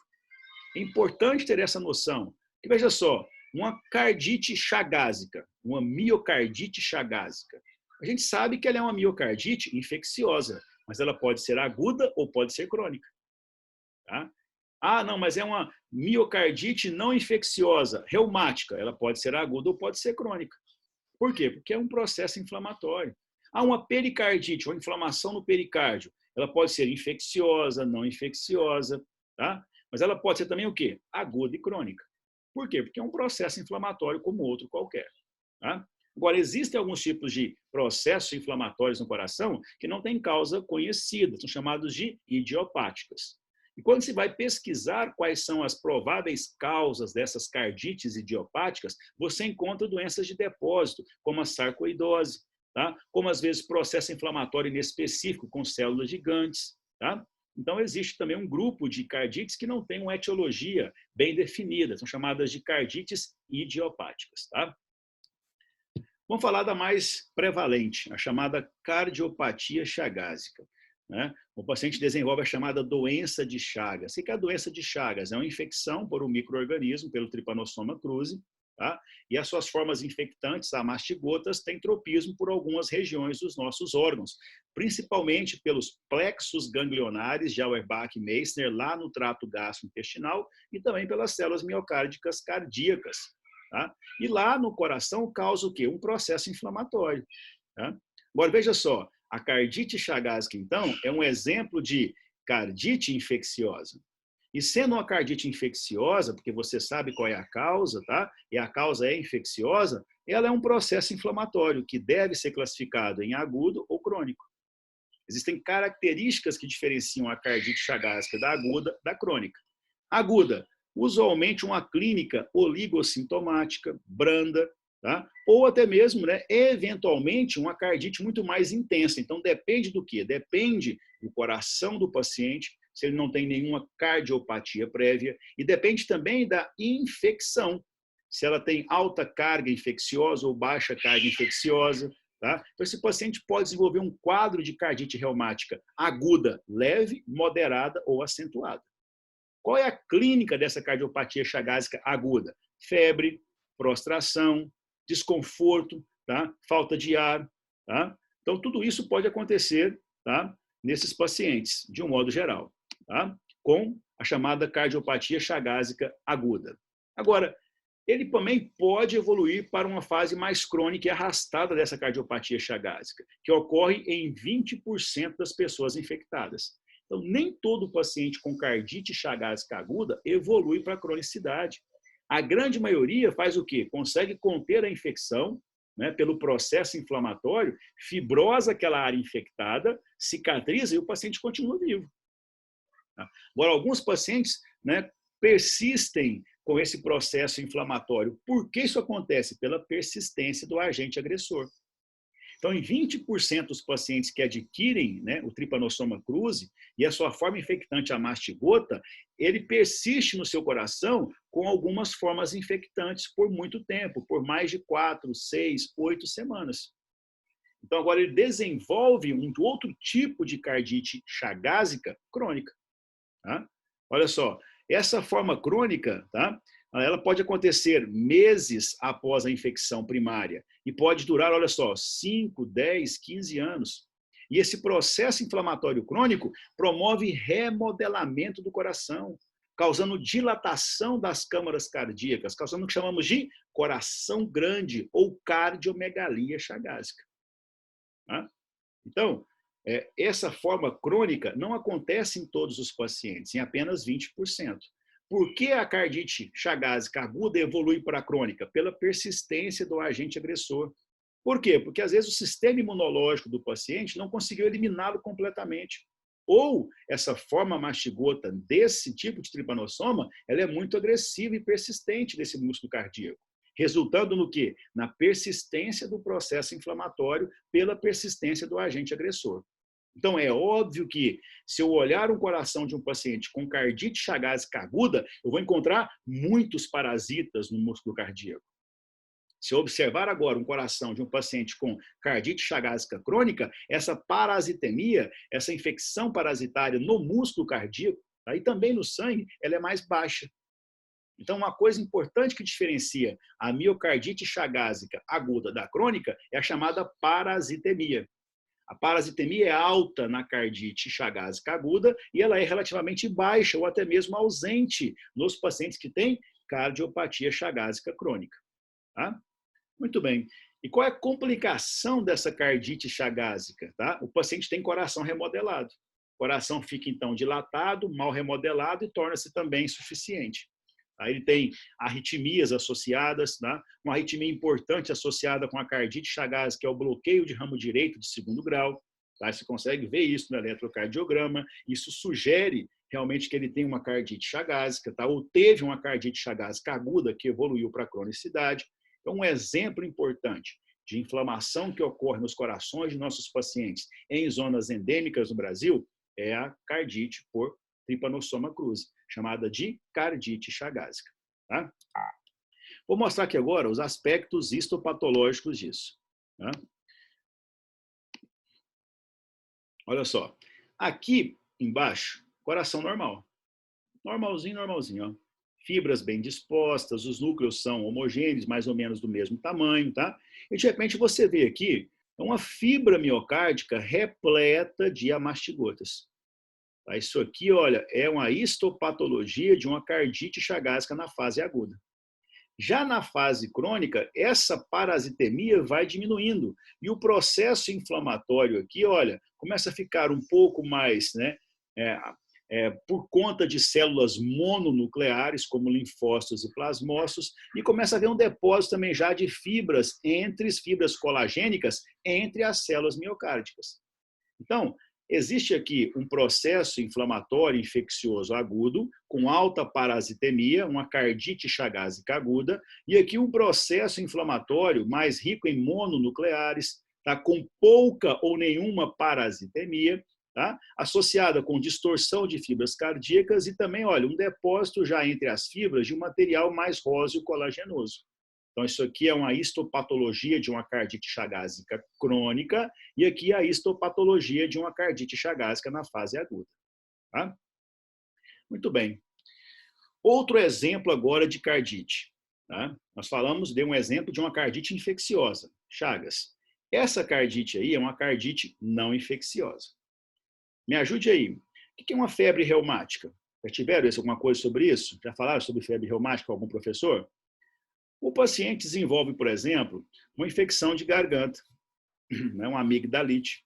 É importante ter essa noção. Que, veja só, uma cardite chagásica, uma miocardite chagásica, a gente sabe que ela é uma miocardite infecciosa, mas ela pode ser aguda ou pode ser crônica. Tá? Ah, não, mas é uma miocardite não infecciosa, reumática. Ela pode ser aguda ou pode ser crônica. Por quê? Porque é um processo inflamatório. Ah, uma pericardite, uma inflamação no pericárdio. Ela pode ser infecciosa, não infecciosa, tá? Mas ela pode ser também o quê? Aguda e crônica. Por quê? Porque é um processo inflamatório como outro qualquer. Tá? Agora, existem alguns tipos de processos inflamatórios no coração que não têm causa conhecida, são chamados de idiopáticas. E quando se vai pesquisar quais são as prováveis causas dessas cardites idiopáticas, você encontra doenças de depósito, como a sarcoidose, tá? Como às vezes processo inflamatório inespecífico com células gigantes. Tá? Então, existe também um grupo de cardites que não tem uma etiologia bem definida, são chamadas de cardites idiopáticas. Tá? Vamos falar da mais prevalente, a chamada cardiopatia chagásica. Né? O paciente desenvolve a chamada doença de Chagas. O que é a doença de Chagas? É uma infecção por um micro-organismo, pelo Trypanosoma cruzi, tá? E as suas formas infectantes, a mastigotas, têm tropismo por algumas regiões dos nossos órgãos, principalmente pelos plexos ganglionares de Auerbach e Meissner, lá no trato gastrointestinal, e também pelas células miocárdicas cardíacas. Tá? E lá no coração causa o quê? Um processo inflamatório. Tá? Agora, veja só, a cardite chagásica, então, é um exemplo de cardite infecciosa. E sendo uma cardite infecciosa, porque você sabe qual é a causa, tá? E a causa é infecciosa, ela é um processo inflamatório que deve ser classificado em agudo ou crônico. Existem características que diferenciam a cardite chagásica da aguda da crônica. Aguda, usualmente uma clínica oligossintomática, branda, tá? Ou até mesmo, né, eventualmente, uma cardite muito mais intensa. Então, depende do quê? Depende do coração do paciente, se ele não tem nenhuma cardiopatia prévia, e depende também da infecção, se ela tem alta carga infecciosa ou baixa carga infecciosa. Tá? Então, esse paciente pode desenvolver um quadro de cardite reumática aguda, leve, moderada ou acentuada. Qual é a clínica dessa cardiopatia chagásica aguda? Febre, prostração, desconforto, tá? Falta de ar. Tá? Então, tudo isso pode acontecer, tá? Nesses pacientes, de um modo geral, tá? Com a chamada cardiopatia chagásica aguda. Agora, ele também pode evoluir para uma fase mais crônica e arrastada dessa cardiopatia chagásica, que ocorre em 20% das pessoas infectadas. Então, nem todo paciente com cardite chagásica aguda evolui para a cronicidade. A grande maioria faz o quê? Consegue conter a infecção, né, pelo processo inflamatório, fibrosa aquela área infectada, cicatriza e o paciente continua vivo. Agora, alguns pacientes, né, persistem com esse processo inflamatório. Por que isso acontece? Pela persistência do agente agressor. Então, em 20% dos pacientes que adquirem, né, o Trypanosoma cruzi e a sua forma infectante, a mastigota, ele persiste no seu coração com algumas formas infectantes por muito tempo, por mais de 4, 6, 8 semanas. Então, agora ele desenvolve um outro tipo de cardite chagásica crônica. Tá? Olha só, essa forma crônica, tá? Ela pode acontecer meses após a infecção primária e pode durar, olha só, 5, 10, 15 anos. E esse processo inflamatório crônico promove remodelamento do coração, causando dilatação das câmaras cardíacas, causando o que chamamos de coração grande ou cardiomegalia chagásica. Tá? Então, essa forma crônica não acontece em todos os pacientes, em apenas 20%. Por que a cardite chagásica aguda evolui para a crônica? Pela persistência do agente agressor. Por quê? Porque às vezes o sistema imunológico do paciente não conseguiu eliminá-lo completamente. Ou essa forma mastigota desse tipo de tripanossoma, ela é muito agressiva e persistente desse músculo cardíaco. Resultando no quê? Na persistência do processo inflamatório pela persistência do agente agressor. Então, é óbvio que, se eu olhar um coração de um paciente com cardite chagásica aguda, eu vou encontrar muitos parasitas no músculo cardíaco. Se eu observar agora um coração de um paciente com cardite chagásica crônica, essa parasitemia, essa infecção parasitária no músculo cardíaco, e também no sangue, ela é mais baixa. Então, uma coisa importante que diferencia a miocardite chagásica aguda da crônica é a chamada parasitemia. A parasitemia é alta na cardite chagásica aguda e ela é relativamente baixa ou até mesmo ausente nos pacientes que têm cardiopatia chagásica crônica. Tá? Muito bem. E qual é a complicação dessa cardite chagásica? Tá? O paciente tem coração remodelado. O coração fica, então, dilatado, mal remodelado e torna-se também insuficiente. Ele tem arritmias associadas, tá? Uma arritmia importante associada com a cardite chagásica, que é o bloqueio de ramo direito de segundo grau. Tá? Você consegue ver isso no eletrocardiograma. Isso sugere realmente que ele tem uma cardite chagásica, tá? Ou teve uma cardite chagásica aguda que evoluiu para a cronicidade. Então, um exemplo importante de inflamação que ocorre nos corações de nossos pacientes em zonas endêmicas no Brasil é a cardite por Trypanosoma cruzi, chamada de cardite chagásica. Tá? Vou mostrar aqui agora os aspectos histopatológicos disso. Tá? Olha só, aqui embaixo, coração normal. Normalzinho, normalzinho. Ó. Fibras bem dispostas, os núcleos são homogêneos, mais ou menos do mesmo tamanho. Tá? E de repente você vê aqui uma fibra miocárdica repleta de amastigotas. Isso aqui, olha, é uma histopatologia de uma cardite chagásica na fase aguda. Já na fase crônica, essa parasitemia vai diminuindo e o processo inflamatório aqui, olha, começa a ficar um pouco mais, né, por conta de células mononucleares, como linfócitos e plasmócitos, e começa a haver um depósito também já de fibras fibras colagênicas entre as células miocárdicas. Então, existe aqui um processo inflamatório infeccioso agudo, com alta parasitemia, uma cardite chagásica aguda, e aqui um processo inflamatório mais rico em mononucleares, tá? Com pouca ou nenhuma parasitemia, tá? Associada com distorção de fibras cardíacas e também, olha, um depósito já entre as fibras de um material mais róseo colagenoso. Então, isso aqui é uma histopatologia de uma cardite chagásica crônica e aqui a histopatologia de uma cardite chagásica na fase aguda. Tá? Muito bem. Outro exemplo agora de cardite. Tá? Nós falamos de um exemplo de uma cardite infecciosa, Chagas. Essa cardite aí é uma cardite não infecciosa. Me ajude aí. O que é uma febre reumática? Já tiveram alguma coisa sobre isso? Já falaram sobre febre reumática com algum professor? O paciente desenvolve, por exemplo, uma infecção de garganta, uma amigdalite,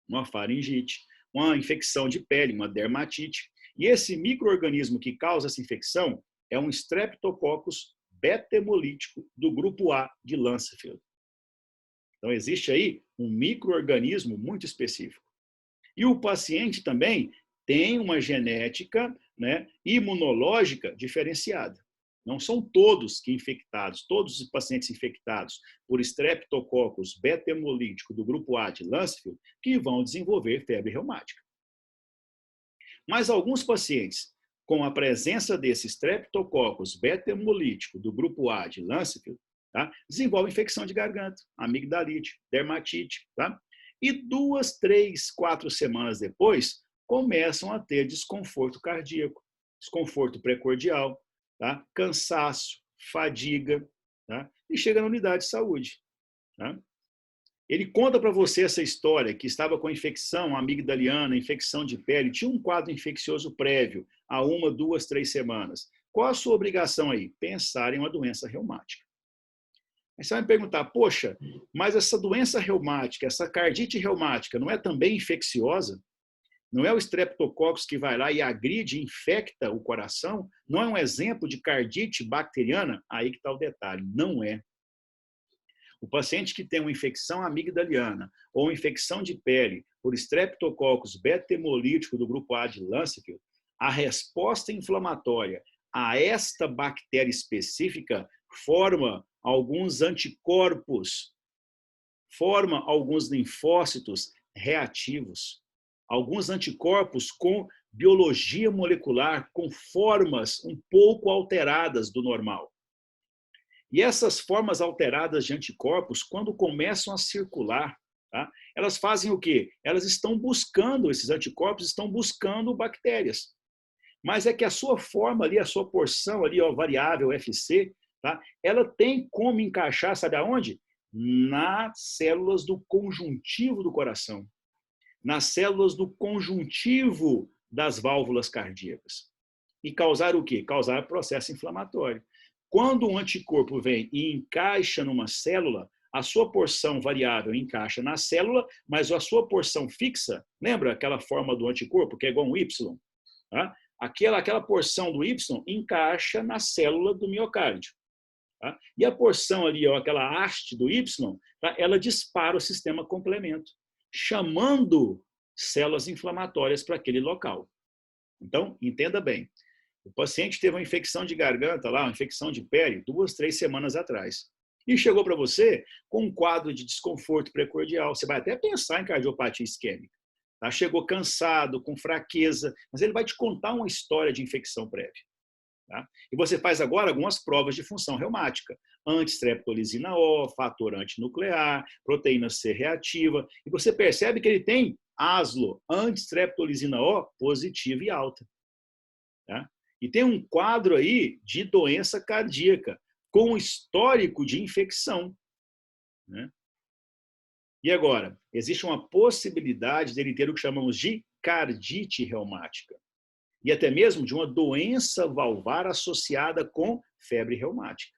uma faringite, uma infecção de pele, uma dermatite. E esse micro-organismo que causa essa infecção é um Streptococcus beta-hemolítico do grupo A de Lancefield. Então, existe aí um micro-organismo muito específico. E o paciente também tem uma genética, né, imunológica diferenciada. Não são todos que infectados, todos os pacientes infectados por Streptococcus beta-hemolítico do grupo A de Lancefield que vão desenvolver febre reumática. Mas alguns pacientes com a presença desse Streptococcus beta-hemolítico do grupo A de Lancefield, tá, desenvolvem infecção de garganta, amigdalite, dermatite, tá? E 2, 3, 4 semanas depois, começam a ter desconforto cardíaco, desconforto precordial, tá? Cansaço, fadiga, tá? E chega na unidade de saúde. Tá? Ele conta para você essa história, que estava com infecção amigdaliana, infecção de pele, tinha um quadro infeccioso prévio, há 1, 2, 3 semanas. Qual a sua obrigação aí? Pensar em uma doença reumática. Aí você vai me perguntar, poxa, mas essa doença reumática, essa cardite reumática, não é também infecciosa? Não é o Streptococcus que vai lá e agride, infecta o coração? Não é um exemplo de cardite bacteriana? Aí que está o detalhe, não é. O paciente que tem uma infecção amigdaliana ou infecção de pele por Streptococcus beta-hemolítico do grupo A de Lancefield, a resposta inflamatória a esta bactéria específica forma alguns anticorpos, forma alguns linfócitos reativos, alguns anticorpos com biologia molecular, com formas um pouco alteradas do normal. E essas formas alteradas de anticorpos, quando começam a circular, tá, elas fazem o quê? Elas estão buscando, esses anticorpos estão buscando bactérias. Mas é que a sua forma ali, a sua porção ali, ó, variável FC, tá, ela tem como encaixar, sabe aonde? Nas células do conjuntivo do coração. Nas células do conjuntivo das válvulas cardíacas. E causar o quê? Causar processo inflamatório. Quando um anticorpo vem e encaixa numa célula, a sua porção variável encaixa na célula, mas a sua porção fixa, lembra aquela forma do anticorpo, que é igual a um Y? Tá? Aquela porção do Y encaixa na célula do miocárdio. Tá? E a porção ali, ó, aquela haste do Y, tá? Ela dispara o sistema complemento, chamando células inflamatórias para aquele local. Então, entenda bem. O paciente teve uma infecção de garganta, lá, uma infecção de pele, 2, 3 semanas atrás. E chegou para você com um quadro de desconforto precordial. Você vai até pensar em cardiopatia isquêmica. Tá? Chegou cansado, com fraqueza, mas ele vai te contar uma história de infecção prévia. Tá? E você faz agora algumas provas de função reumática. Antistreptolizina O, fator antinuclear, proteína C reativa. E você percebe que ele tem ASLO, antistreptolizina O, positiva e alta. Tá? E tem um quadro aí de doença cardíaca, com histórico de infecção. Né? E agora, existe uma possibilidade dele ter o que chamamos de cardite reumática. E até mesmo de uma doença valvar associada com febre reumática.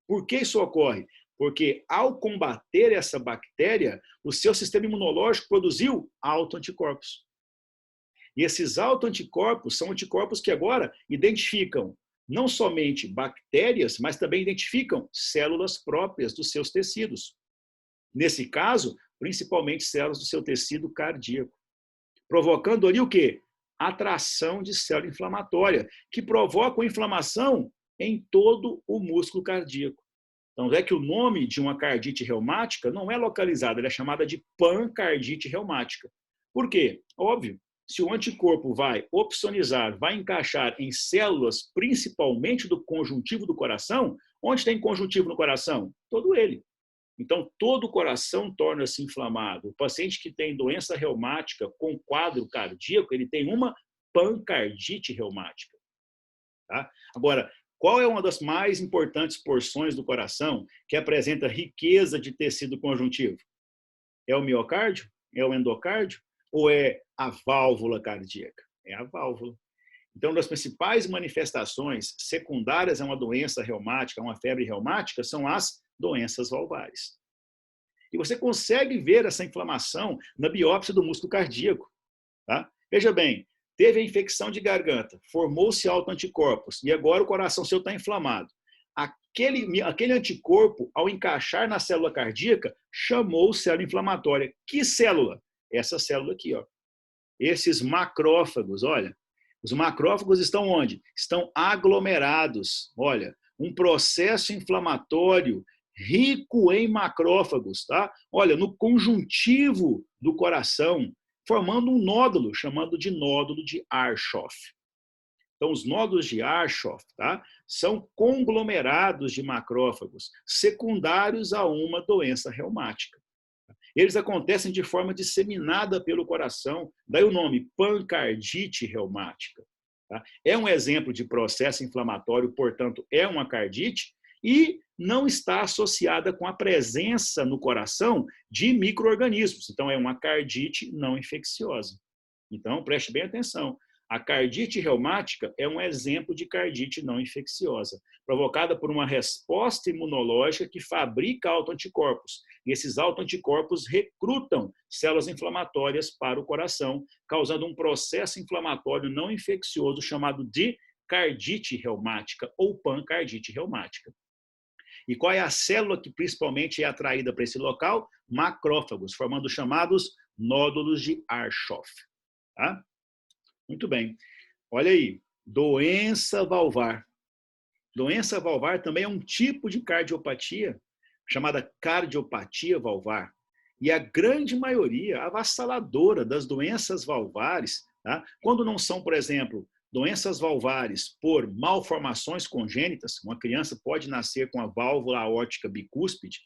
Por que isso ocorre? Porque ao combater essa bactéria, o seu sistema imunológico produziu autoanticorpos. E esses autoanticorpos são anticorpos que agora identificam não somente bactérias, mas também identificam células próprias dos seus tecidos. Nesse caso, principalmente células do seu tecido cardíaco. Provocando ali o quê? Atração de célula inflamatória, que provoca inflamação em todo o músculo cardíaco. Então, é que o nome de uma cardite reumática não é localizado, ela é chamada de pancardite reumática. Por quê? Óbvio. Se o anticorpo vai opsonizar, vai encaixar em células, principalmente do conjuntivo do coração, onde tem conjuntivo no coração? Todo ele. Então, todo o coração torna-se inflamado. O paciente que tem doença reumática com quadro cardíaco, ele tem uma pancardite reumática. Tá? Agora, qual é uma das mais importantes porções do coração que apresenta riqueza de tecido conjuntivo? É o miocárdio? É o endocárdio? Ou é a válvula cardíaca? É a válvula. Então, uma das principais manifestações secundárias a uma doença reumática, a uma febre reumática, são as doenças valvares. E você consegue ver essa inflamação na biópsia do músculo cardíaco. Tá? Veja bem, teve a infecção de garganta, formou-se autoanticorpos e agora o coração seu está inflamado. Aquele anticorpo, ao encaixar na célula cardíaca, chamou célula inflamatória. Que célula? Essa célula aqui, ó. Esses macrófagos, olha. Os macrófagos estão onde? Estão aglomerados. Olha, um processo inflamatório rico em macrófagos, tá? Olha, no conjuntivo do coração, formando um nódulo, chamado de nódulo de Arshoff. Então, os nódulos de Arshoff, tá? São conglomerados de macrófagos secundários a uma doença reumática. Eles acontecem de forma disseminada pelo coração, daí o nome pancardite reumática. Tá? É um exemplo de processo inflamatório, portanto, é uma cardite, e não está associada com a presença no coração de micro-organismos. Então, é uma cardite não infecciosa. Então, preste bem atenção. A cardite reumática é um exemplo de cardite não infecciosa, provocada por uma resposta imunológica que fabrica autoanticorpos. E esses autoanticorpos recrutam células inflamatórias para o coração, causando um processo inflamatório não infeccioso chamado de cardite reumática ou pancardite reumática. E qual é a célula que principalmente é atraída para esse local? Macrófagos, formando os chamados nódulos de Arshoff. Tá? Muito bem. Olha aí, doença valvar. Doença valvar também é um tipo de cardiopatia, chamada cardiopatia valvar. E a grande maioria, avassaladora das doenças valvares, tá? Quando não são, por exemplo, doenças valvares por malformações congênitas, uma criança pode nascer com a válvula aórtica bicúspide,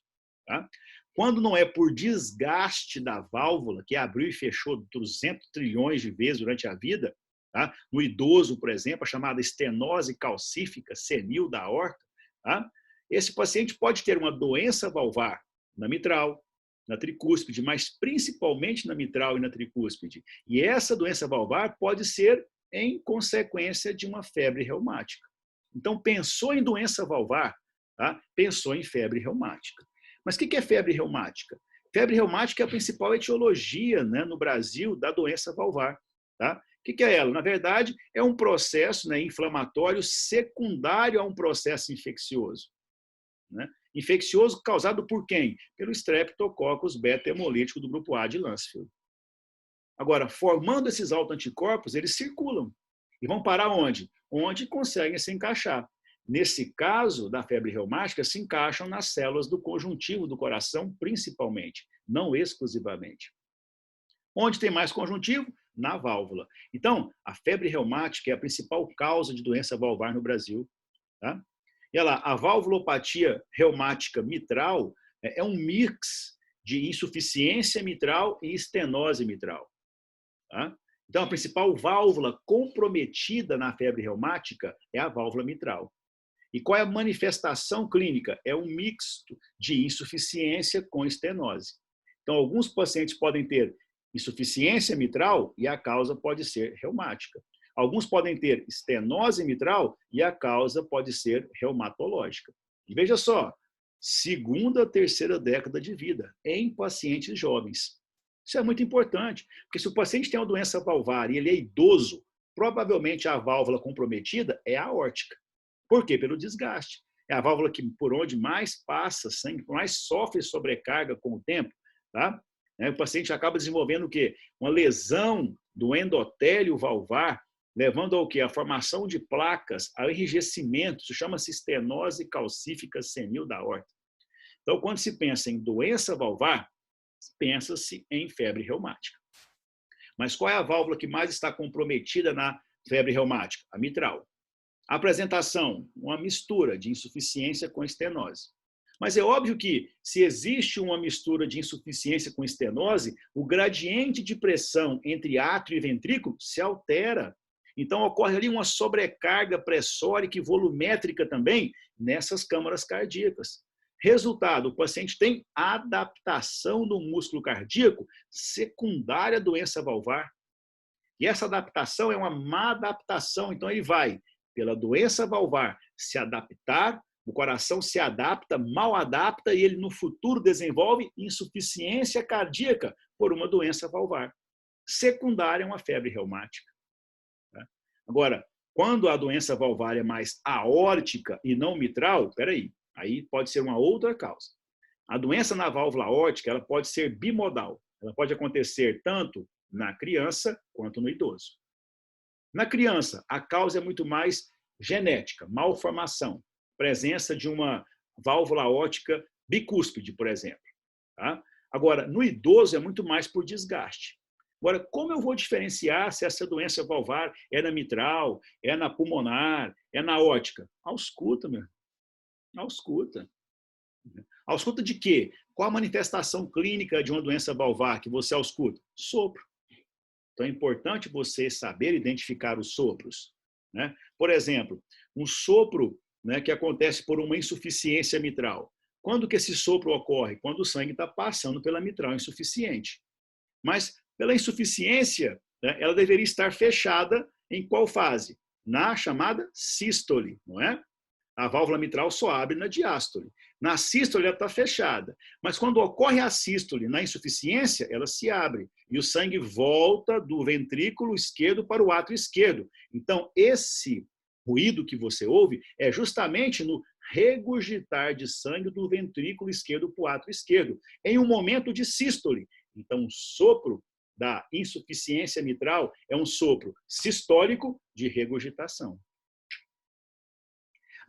tá? Quando não é por desgaste da válvula, que abriu e fechou 200 trilhões de vezes durante a vida, tá? No idoso, por exemplo, a chamada estenose calcífica senil da aorta, tá? Esse paciente pode ter uma doença valvar na mitral, na tricúspide, mas principalmente na mitral e na tricúspide. E essa doença valvar pode ser em consequência de uma febre reumática. Então, pensou em doença valvar, tá? Pensou em febre reumática. Mas o que é febre reumática? Febre reumática é a principal etiologia, né, no Brasil da doença valvar. Tá? O que é ela? Na verdade, é um processo, né, inflamatório secundário a um processo infeccioso. Né? Infeccioso causado por quem? Pelo Streptococcus beta-hemolítico do grupo A de Lancefield. Agora, formando esses autoanticorpos, eles circulam. E vão parar onde? Onde conseguem se encaixar. Nesse caso da febre reumática, se encaixam nas células do conjuntivo do coração, principalmente, não exclusivamente. Onde tem mais conjuntivo? Na válvula. Então, a febre reumática é a principal causa de doença valvar no Brasil. Tá? E olha lá, a valvulopatia reumática mitral é um mix de insuficiência mitral e estenose mitral. Tá? Então, a principal válvula comprometida na febre reumática é a válvula mitral. E qual é a manifestação clínica? É um mixto de insuficiência com estenose. Então, alguns pacientes podem ter insuficiência mitral e a causa pode ser reumática. Alguns podem ter estenose mitral e a causa pode ser reumatológica. E veja só, segunda, terceira década de vida em pacientes jovens. Isso é muito importante, porque se o paciente tem uma doença valvar e ele é idoso, provavelmente a válvula comprometida é a aórtica. Por quê? Pelo desgaste. É a válvula que, por onde mais passa sangue, mais sofre sobrecarga com o tempo. Tá? O paciente acaba desenvolvendo o quê? Uma lesão do endotélio valvar, levando ao quê? A formação de placas, ao enrijecimento, isso chama-se estenose calcífica senil da aorta. Então, quando se pensa em doença valvar, pensa-se em febre reumática. Mas qual é a válvula que mais está comprometida na febre reumática? A mitral. A apresentação, uma mistura de insuficiência com estenose. Mas é óbvio que, se existe uma mistura de insuficiência com estenose, o gradiente de pressão entre átrio e ventrículo se altera. Então, ocorre ali uma sobrecarga pressórica e volumétrica também nessas câmaras cardíacas. Resultado, o paciente tem adaptação do músculo cardíaco secundária à doença valvar. E essa adaptação é uma má adaptação, então ele vai pela doença valvar se adaptar, o coração se adapta, mal adapta e ele no futuro desenvolve insuficiência cardíaca por uma doença valvar. Secundária é uma febre reumática. Agora, quando a doença valvar é mais aórtica e não mitral, aí pode ser uma outra causa. A doença na válvula aórtica ela pode ser bimodal. Ela pode acontecer tanto na criança quanto no idoso. Na criança, a causa é muito mais genética, malformação, presença de uma válvula óptica bicúspide, por exemplo. Tá? Agora, no idoso é muito mais por desgaste. Agora, como eu vou diferenciar se essa doença valvar é na mitral, é na pulmonar, é na óptica? Ausculta, meu. Ausculta. Ausculta de quê? Qual a manifestação clínica de uma doença valvar que você ausculta? Sopro. Então é importante você saber identificar os sopros. Né? Por exemplo, um sopro, né, que acontece por uma insuficiência mitral. Quando que esse sopro ocorre? Quando o sangue está passando pela mitral insuficiente. Mas pela insuficiência, né, ela deveria estar fechada em qual fase? Na chamada sístole, não é? A válvula mitral só abre na diástole. Na sístole ela está fechada. Mas quando ocorre a sístole na insuficiência, ela se abre. E o sangue volta do ventrículo esquerdo para o átrio esquerdo. Então, esse ruído que você ouve é justamente no regurgitar de sangue do ventrículo esquerdo para o átrio esquerdo, em um momento de sístole. Então, o sopro da insuficiência mitral é um sopro sistólico de regurgitação.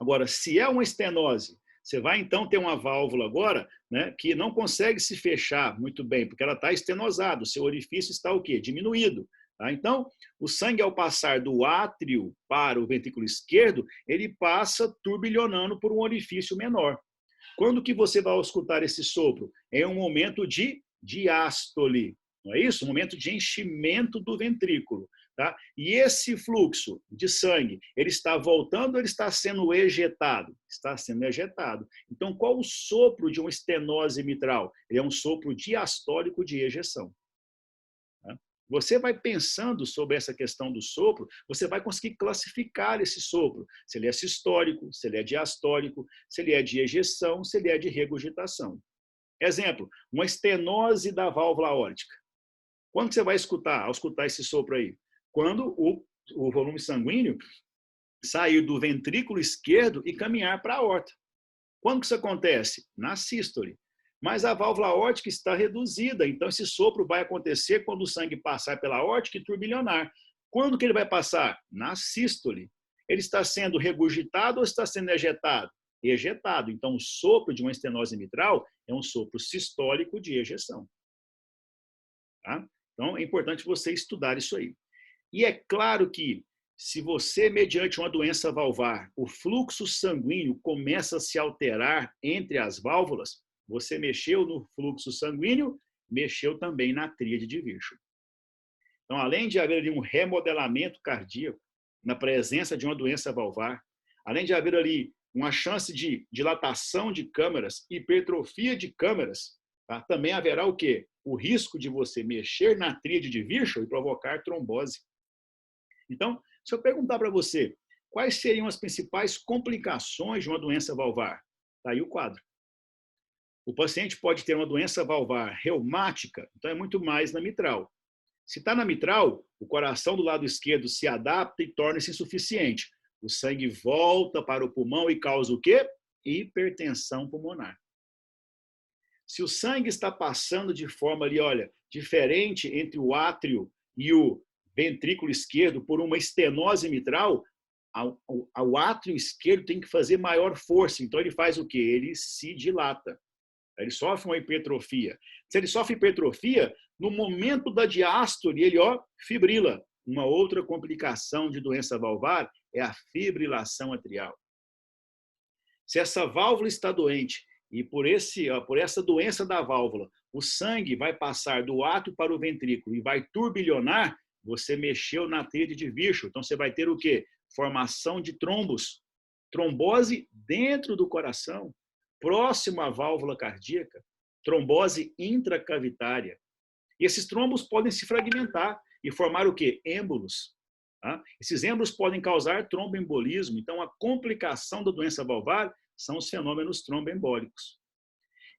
Agora, se é uma estenose, você vai então ter uma válvula agora, né, que não consegue se fechar muito bem, porque ela está estenosada, o seu orifício está o quê? Diminuído. Tá? Então, o sangue, ao passar do átrio para o ventrículo esquerdo, ele passa turbilhonando por um orifício menor. Quando que você vai escutar esse sopro? É um momento de diástole, não é isso? Um momento de enchimento do ventrículo. Tá? E esse fluxo de sangue, ele está voltando ou ele está sendo ejetado? Está sendo ejetado. Então, qual o sopro de uma estenose mitral? Ele é um sopro diastólico de ejeção. Tá? Você vai pensando sobre essa questão do sopro, você vai conseguir classificar esse sopro. Se ele é sistólico, se ele é diastólico, se ele é de ejeção, se ele é de regurgitação. Exemplo, uma estenose da válvula aórtica. Quando você vai escutar, ao escutar esse sopro aí? Quando o volume sanguíneo sair do ventrículo esquerdo e caminhar para a aorta. Quando que isso acontece? Na sístole. Mas a válvula aórtica está reduzida, então esse sopro vai acontecer quando o sangue passar pela aórtica e turbilhonar. Quando que ele vai passar? Na sístole. Ele está sendo regurgitado ou está sendo ejetado? Ejetado. Então, o sopro de uma estenose mitral é um sopro sistólico de ejeção. Tá? Então, é importante você estudar isso aí. E é claro que, se você, mediante uma doença valvar, o fluxo sanguíneo começa a se alterar entre as válvulas, você mexeu no fluxo sanguíneo, mexeu também na tríade de Virchow. Então, além de haver ali um remodelamento cardíaco, na presença de uma doença valvar, além de haver ali uma chance de dilatação de câmaras, hipertrofia de câmaras, tá? Também haverá o quê? O risco de você mexer na tríade de Virchow e provocar trombose. Então, se eu perguntar para você quais seriam as principais complicações de uma doença valvar, está aí o quadro. O paciente pode ter uma doença valvar reumática, então é muito mais na mitral. Se está na mitral, o coração do lado esquerdo se adapta e torna-se insuficiente. O sangue volta para o pulmão e causa o quê? Hipertensão pulmonar. Se o sangue está passando de forma ali, olha, diferente entre o átrio e o ventrículo esquerdo por uma estenose mitral, o átrio esquerdo tem que fazer maior força. Então, ele faz o quê? Ele se dilata. Ele sofre uma hipertrofia. Se ele sofre hipertrofia, no momento da diástole, ele fibrila. Uma outra complicação de doença valvar é a fibrilação atrial. Se essa válvula está doente e por essa doença da válvula, o sangue vai passar do átrio para o ventrículo e vai turbilhonar, você mexeu na tríade de Virchow. Então, você vai ter o quê? Formação de trombos. Trombose dentro do coração, próximo à válvula cardíaca. Trombose intracavitária. E esses trombos podem se fragmentar e formar o quê? Êmbolos. Tá? Esses êmbolos podem causar tromboembolismo. Então, a complicação da doença valvar são os fenômenos tromboembólicos.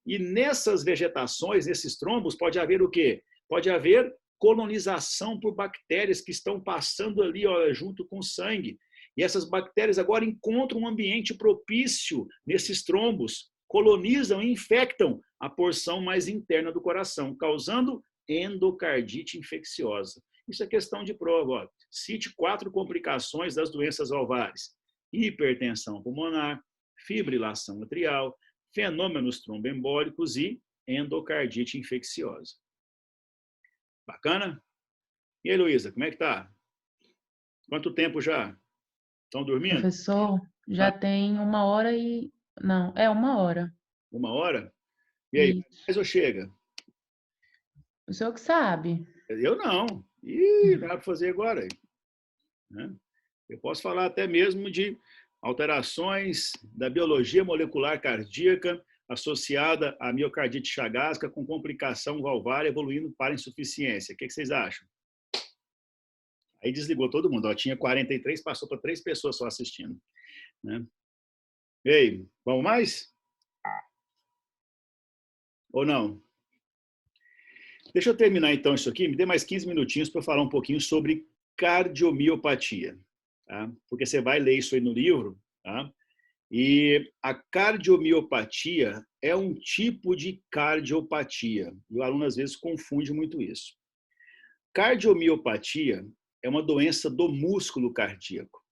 E nessas vegetações, nesses trombos, pode haver o quê? Pode haver colonização por bactérias que estão passando ali junto com o sangue. E essas bactérias agora encontram um ambiente propício nesses trombos, colonizam e infectam a porção mais interna do coração, causando endocardite infecciosa. Isso é questão de prova. Ó. Cite 4 complicações das doenças valvares: hipertensão pulmonar, fibrilação atrial, fenômenos tromboembólicos e endocardite infecciosa. Bacana? E aí, Luísa, como é que tá? Quanto tempo já? Estão dormindo? Professor, já tem 1 hora e... Não, é 1 hora. 1 hora? E aí, Isso. mais ou chega? O senhor que sabe. Eu não. Ih, dá para fazer agora. Né? Eu posso falar até mesmo de alterações da biologia molecular cardíaca associada à miocardite chagásica com complicação valvar evoluindo para insuficiência. O que vocês acham? Aí desligou todo mundo. Ó, tinha 43, passou para 3 pessoas só assistindo. Né? Ei, vamos mais? Ou não? Deixa eu terminar então isso aqui. Me dê mais 15 minutinhos para eu falar um pouquinho sobre cardiomiopatia. Tá? Porque você vai ler isso aí no livro. Tá? E a cardiomiopatia é um tipo de cardiopatia. E o aluno às vezes confunde muito isso. Cardiomiopatia é uma doença do músculo cardíaco,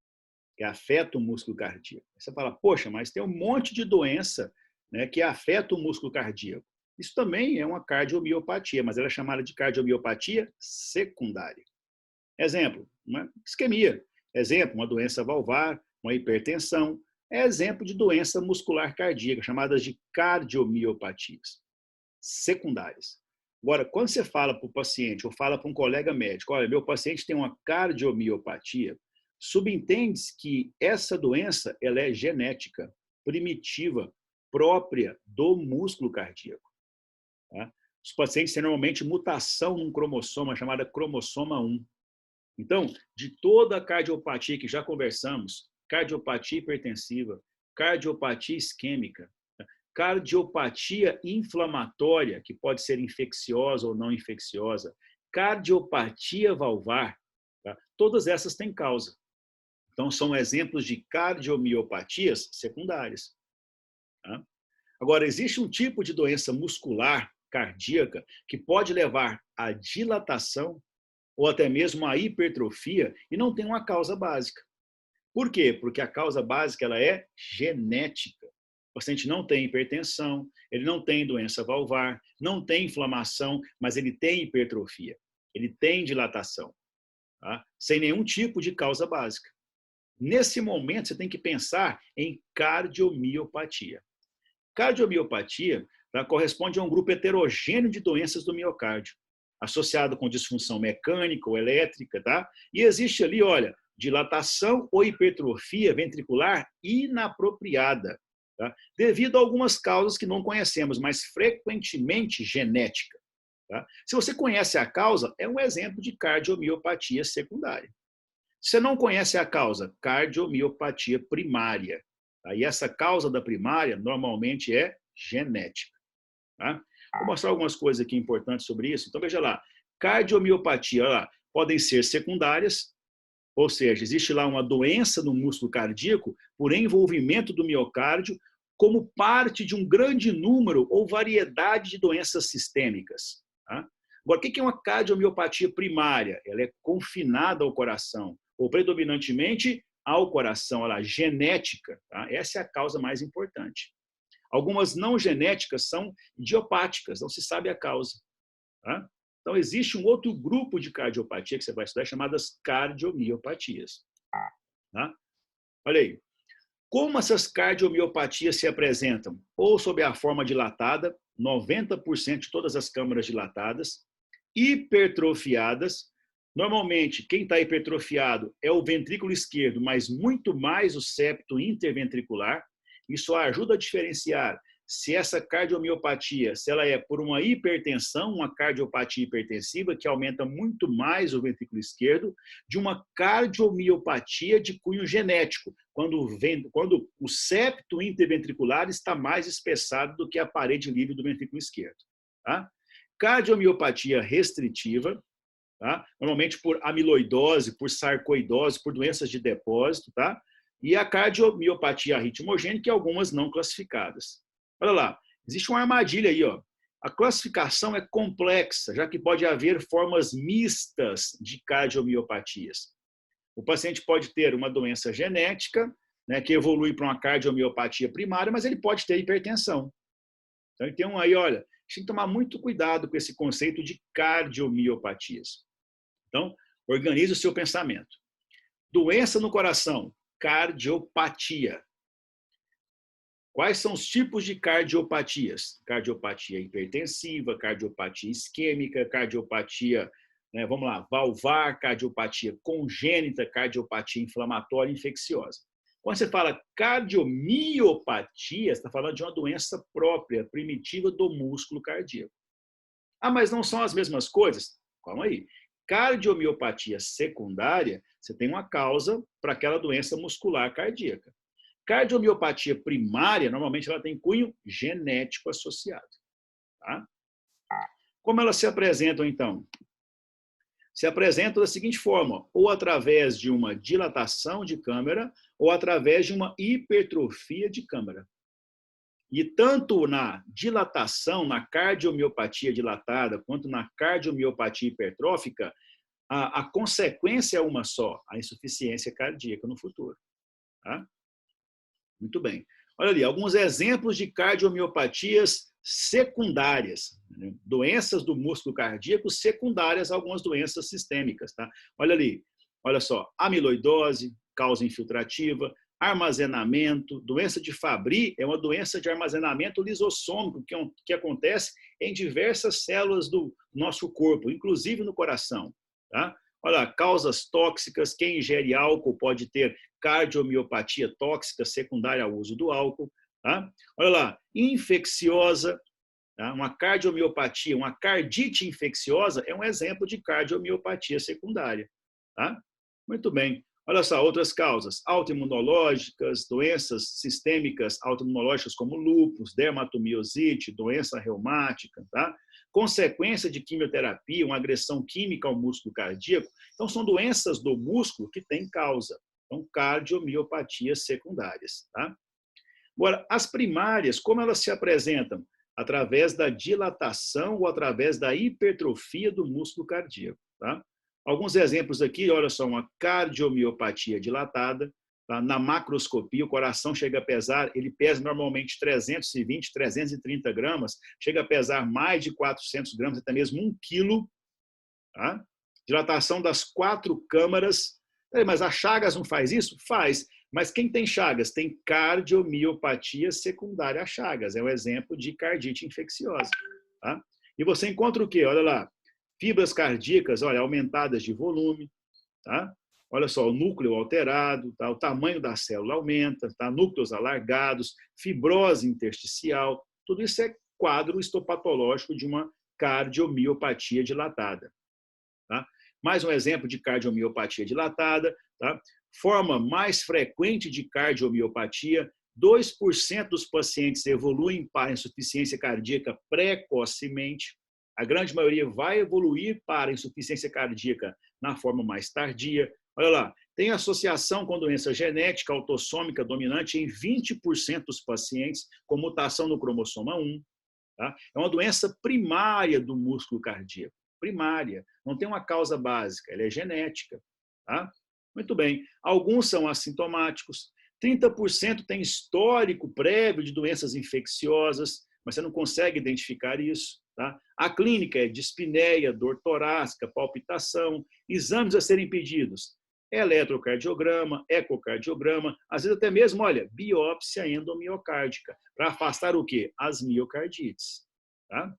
que afeta o músculo cardíaco. Você fala, poxa, mas tem um monte de doença, né, que afeta o músculo cardíaco. Isso também é uma cardiomiopatia, mas ela é chamada de cardiomiopatia secundária. Exemplo, uma isquemia. Exemplo, uma doença valvar, uma hipertensão. É exemplo de doença muscular cardíaca, chamadas de cardiomiopatias secundárias. Agora, quando você fala para o paciente ou fala para um colega médico, olha, meu paciente tem uma cardiomiopatia, subentende-se que essa doença ela é genética, primitiva, própria do músculo cardíaco. Tá? Os pacientes têm normalmente mutação num cromossoma chamada cromossoma 1. Então, de toda a cardiopatia que já conversamos, cardiopatia hipertensiva, cardiopatia isquêmica, cardiopatia inflamatória, que pode ser infecciosa ou não infecciosa, cardiopatia valvar, tá? Todas essas têm causa. Então, são exemplos de cardiomiopatias secundárias. Tá? Agora, existe um tipo de doença muscular cardíaca que pode levar à dilatação ou até mesmo à hipertrofia e não tem uma causa básica. Por quê? Porque a causa básica ela é genética. O paciente não tem hipertensão, ele não tem doença valvar, não tem inflamação, mas ele tem hipertrofia, ele tem dilatação, tá? Sem nenhum tipo de causa básica. Nesse momento, você tem que pensar em cardiomiopatia. Cardiomiopatia, tá, corresponde a um grupo heterogêneo de doenças do miocárdio, associado com disfunção mecânica ou elétrica, tá? E existe ali, olha, dilatação ou hipertrofia ventricular inapropriada, tá? Devido a algumas causas que não conhecemos, mas frequentemente genética. Tá? Se você conhece a causa, é um exemplo de cardiomiopatia secundária. Se você não conhece a causa, cardiomiopatia primária. Tá? E essa causa da primária normalmente é genética. Tá? Vou mostrar algumas coisas aqui importantes sobre isso. Então, veja lá. Cardiomiopatia, olha lá, podem ser secundárias, ou seja, existe lá uma doença no músculo cardíaco por envolvimento do miocárdio como parte de um grande número ou variedade de doenças sistêmicas. Tá? Agora, o que é uma cardiomiopatia primária? Ela é confinada ao coração, ou predominantemente ao coração, ela é genética. Tá? Essa é a causa mais importante. Algumas não genéticas são idiopáticas, não se sabe a causa. Tá? Então, existe um outro grupo de cardiopatia que você vai estudar, chamadas cardiomiopatias. Tá? Olha aí. Como essas cardiomiopatias se apresentam? Ou sob a forma dilatada, 90% de todas as câmaras dilatadas, hipertrofiadas. Normalmente, quem está hipertrofiado é o ventrículo esquerdo, mas muito mais o septo interventricular. Isso ajuda a diferenciar se essa cardiomiopatia, se ela é por uma hipertensão, uma cardiopatia hipertensiva, que aumenta muito mais o ventrículo esquerdo, de uma cardiomiopatia de cunho genético, quando o septo interventricular está mais espessado do que a parede livre do ventrículo esquerdo. Tá? Cardiomiopatia restritiva, tá? Normalmente por amiloidose, por sarcoidose, por doenças de depósito, tá? E a cardiomiopatia arritmogênica e algumas não classificadas. Olha lá, existe uma armadilha aí, ó. A classificação é complexa, já que pode haver formas mistas de cardiomiopatias. O paciente pode ter uma doença genética, né, que evolui para uma cardiomiopatia primária, mas ele pode ter hipertensão. Então, ele tem aí, olha, a gente tem que tomar muito cuidado com esse conceito de cardiomiopatias. Então, organize o seu pensamento. Doença no coração, cardiopatia. Quais são os tipos de cardiopatias? Cardiopatia hipertensiva, cardiopatia isquêmica, cardiopatia, né, vamos lá, valvar, cardiopatia congênita, cardiopatia inflamatória infecciosa. Quando você fala cardiomiopatia, você está falando de uma doença própria, primitiva do músculo cardíaco. Ah, mas não são as mesmas coisas? Calma aí. Cardiomiopatia secundária, você tem uma causa para aquela doença muscular cardíaca. Cardiomiopatia primária, normalmente ela tem cunho genético associado. Tá? Como elas se apresentam, então? Se apresentam da seguinte forma, ou através de uma dilatação de câmara, ou através de uma hipertrofia de câmara. E tanto na dilatação, na cardiomiopatia dilatada, quanto na cardiomiopatia hipertrófica, a consequência é uma só, a insuficiência cardíaca no futuro. Tá? Muito bem. Olha ali, alguns exemplos de cardiomiopatias secundárias, né? Doenças do músculo cardíaco secundárias a algumas doenças sistêmicas. Tá? Olha ali, olha só, amiloidose, causa infiltrativa, armazenamento, doença de Fabry é uma doença de armazenamento lisossômico que acontece em diversas células do nosso corpo, inclusive no coração. Tá? Olha, causas tóxicas, quem ingere álcool pode ter cardiomiopatia tóxica secundária ao uso do álcool. Tá? Olha lá, infecciosa, tá? Uma cardiomiopatia, uma cardite infecciosa é um exemplo de cardiomiopatia secundária. Tá? Muito bem. Olha só, outras causas, autoimunológicas, doenças sistêmicas autoimunológicas como lúpus, dermatomiosite, doença reumática, tá? Consequência de quimioterapia, uma agressão química ao músculo cardíaco. Então, são doenças do músculo que têm causa. Então, cardiomiopatias secundárias. Tá? Agora, as primárias, como elas se apresentam? Através da dilatação ou através da hipertrofia do músculo cardíaco. Tá? Alguns exemplos aqui, olha só, uma cardiomiopatia dilatada. Tá? Na macroscopia, o coração chega a pesar, ele pesa normalmente 320, 330 gramas, chega a pesar mais de 400 gramas, até mesmo 1 quilo. Tá? Dilatação das 4 câmaras. Mas a Chagas não faz isso? Faz. Mas quem tem Chagas? Tem cardiomiopatia secundária a Chagas. É um exemplo de cardite infecciosa. Tá? E você encontra o quê? Olha lá. Fibras cardíacas, olha, aumentadas de volume. Tá? Olha só, o núcleo alterado, tá? O tamanho da célula aumenta, tá? Núcleos alargados, fibrose intersticial. Tudo isso é quadro histopatológico de uma cardiomiopatia dilatada. Tá? Mais um exemplo de cardiomiopatia dilatada. Tá? Forma mais frequente de cardiomiopatia, 2% dos pacientes evoluem para insuficiência cardíaca precocemente. A grande maioria vai evoluir para insuficiência cardíaca na forma mais tardia. Olha lá, tem associação com doença genética autossômica dominante em 20% dos pacientes com mutação no cromossoma 1. Tá? É uma doença primária do músculo cardíaco. Primária, não tem uma causa básica, ela é genética. Tá? Muito bem, alguns são assintomáticos, 30% tem histórico prévio de doenças infecciosas, mas você não consegue identificar isso. Tá? A clínica é dispneia, dor torácica, palpitação, exames a serem pedidos, eletrocardiograma, ecocardiograma, às vezes até mesmo, olha, biópsia endomiocárdica, para afastar o quê? As miocardites. Tá?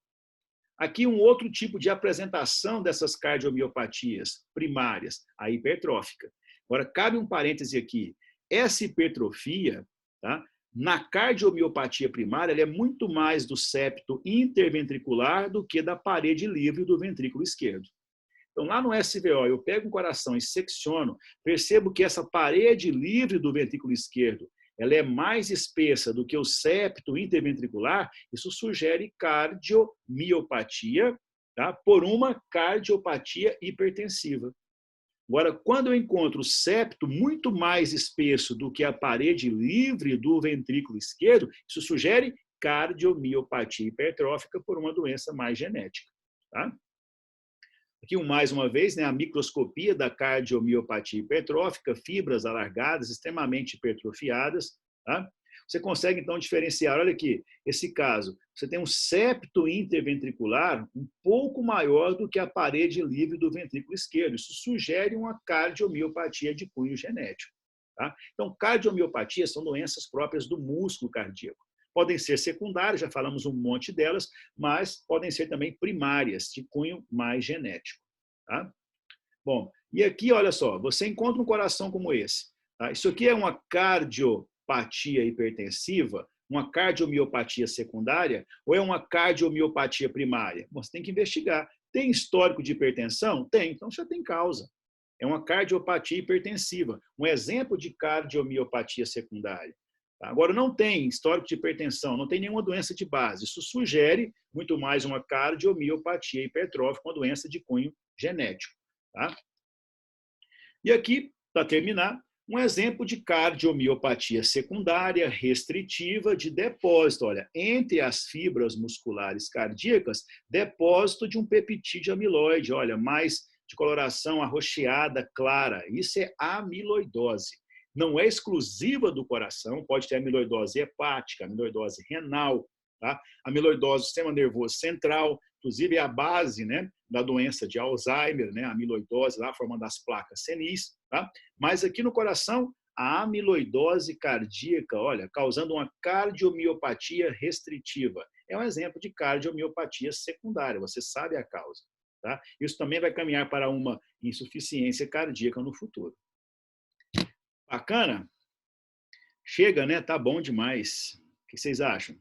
Aqui um outro tipo de apresentação dessas cardiomiopatias primárias, a hipertrófica. Agora, cabe um parêntese aqui. Essa hipertrofia, tá? Na cardiomiopatia primária, ela é muito mais do septo interventricular do que da parede livre do ventrículo esquerdo. Então, lá no SVO, eu pego um coração e secciono, percebo que essa parede livre do ventrículo esquerdo ela é mais espessa do que o septo interventricular, isso sugere cardiomiopatia, tá? Por uma cardiopatia hipertensiva. Agora, quando eu encontro o septo muito mais espesso do que a parede livre do ventrículo esquerdo, isso sugere cardiomiopatia hipertrófica por uma doença mais genética. Tá? Aqui, mais uma vez, né, a microscopia da cardiomiopatia hipertrófica, fibras alargadas, extremamente hipertrofiadas. Tá? Você consegue, então, diferenciar, olha aqui, esse caso, você tem um septo interventricular um pouco maior do que a parede livre do ventrículo esquerdo. Isso sugere uma cardiomiopatia de cunho genético. Tá? Então, cardiomiopatias são doenças próprias do músculo cardíaco. Podem ser secundárias, já falamos um monte delas, mas podem ser também primárias, de cunho mais genético. Tá? Bom, e aqui, olha só, você encontra um coração como esse. Tá? Isso aqui é uma cardiopatia hipertensiva, uma cardiomiopatia secundária, ou é uma cardiomiopatia primária? Você tem que investigar. Tem histórico de hipertensão? Tem, então já tem causa. É uma cardiopatia hipertensiva, um exemplo de cardiomiopatia secundária. Agora, não tem histórico de hipertensão, não tem nenhuma doença de base. Isso sugere muito mais uma cardiomiopatia hipertrófica, uma doença de cunho genético. Tá? E aqui, para terminar, um exemplo de cardiomiopatia secundária restritiva de depósito. Olha, entre as fibras musculares cardíacas, depósito de um peptídeo amiloide. Olha, mais de coloração arroxeada, clara. Isso é amiloidose. Não é exclusiva do coração, pode ter amiloidose hepática, amiloidose renal, tá? Amiloidose do sistema nervoso central, inclusive é a base, né, da doença de Alzheimer, né, a amiloidose lá formando as placas senis, tá? Mas aqui no coração, a amiloidose cardíaca, olha, causando uma cardiomiopatia restritiva. É um exemplo de cardiomiopatia secundária, você sabe a causa, tá? Isso também vai caminhar para uma insuficiência cardíaca no futuro. Bacana? Chega, né? Tá bom demais. O que vocês acham?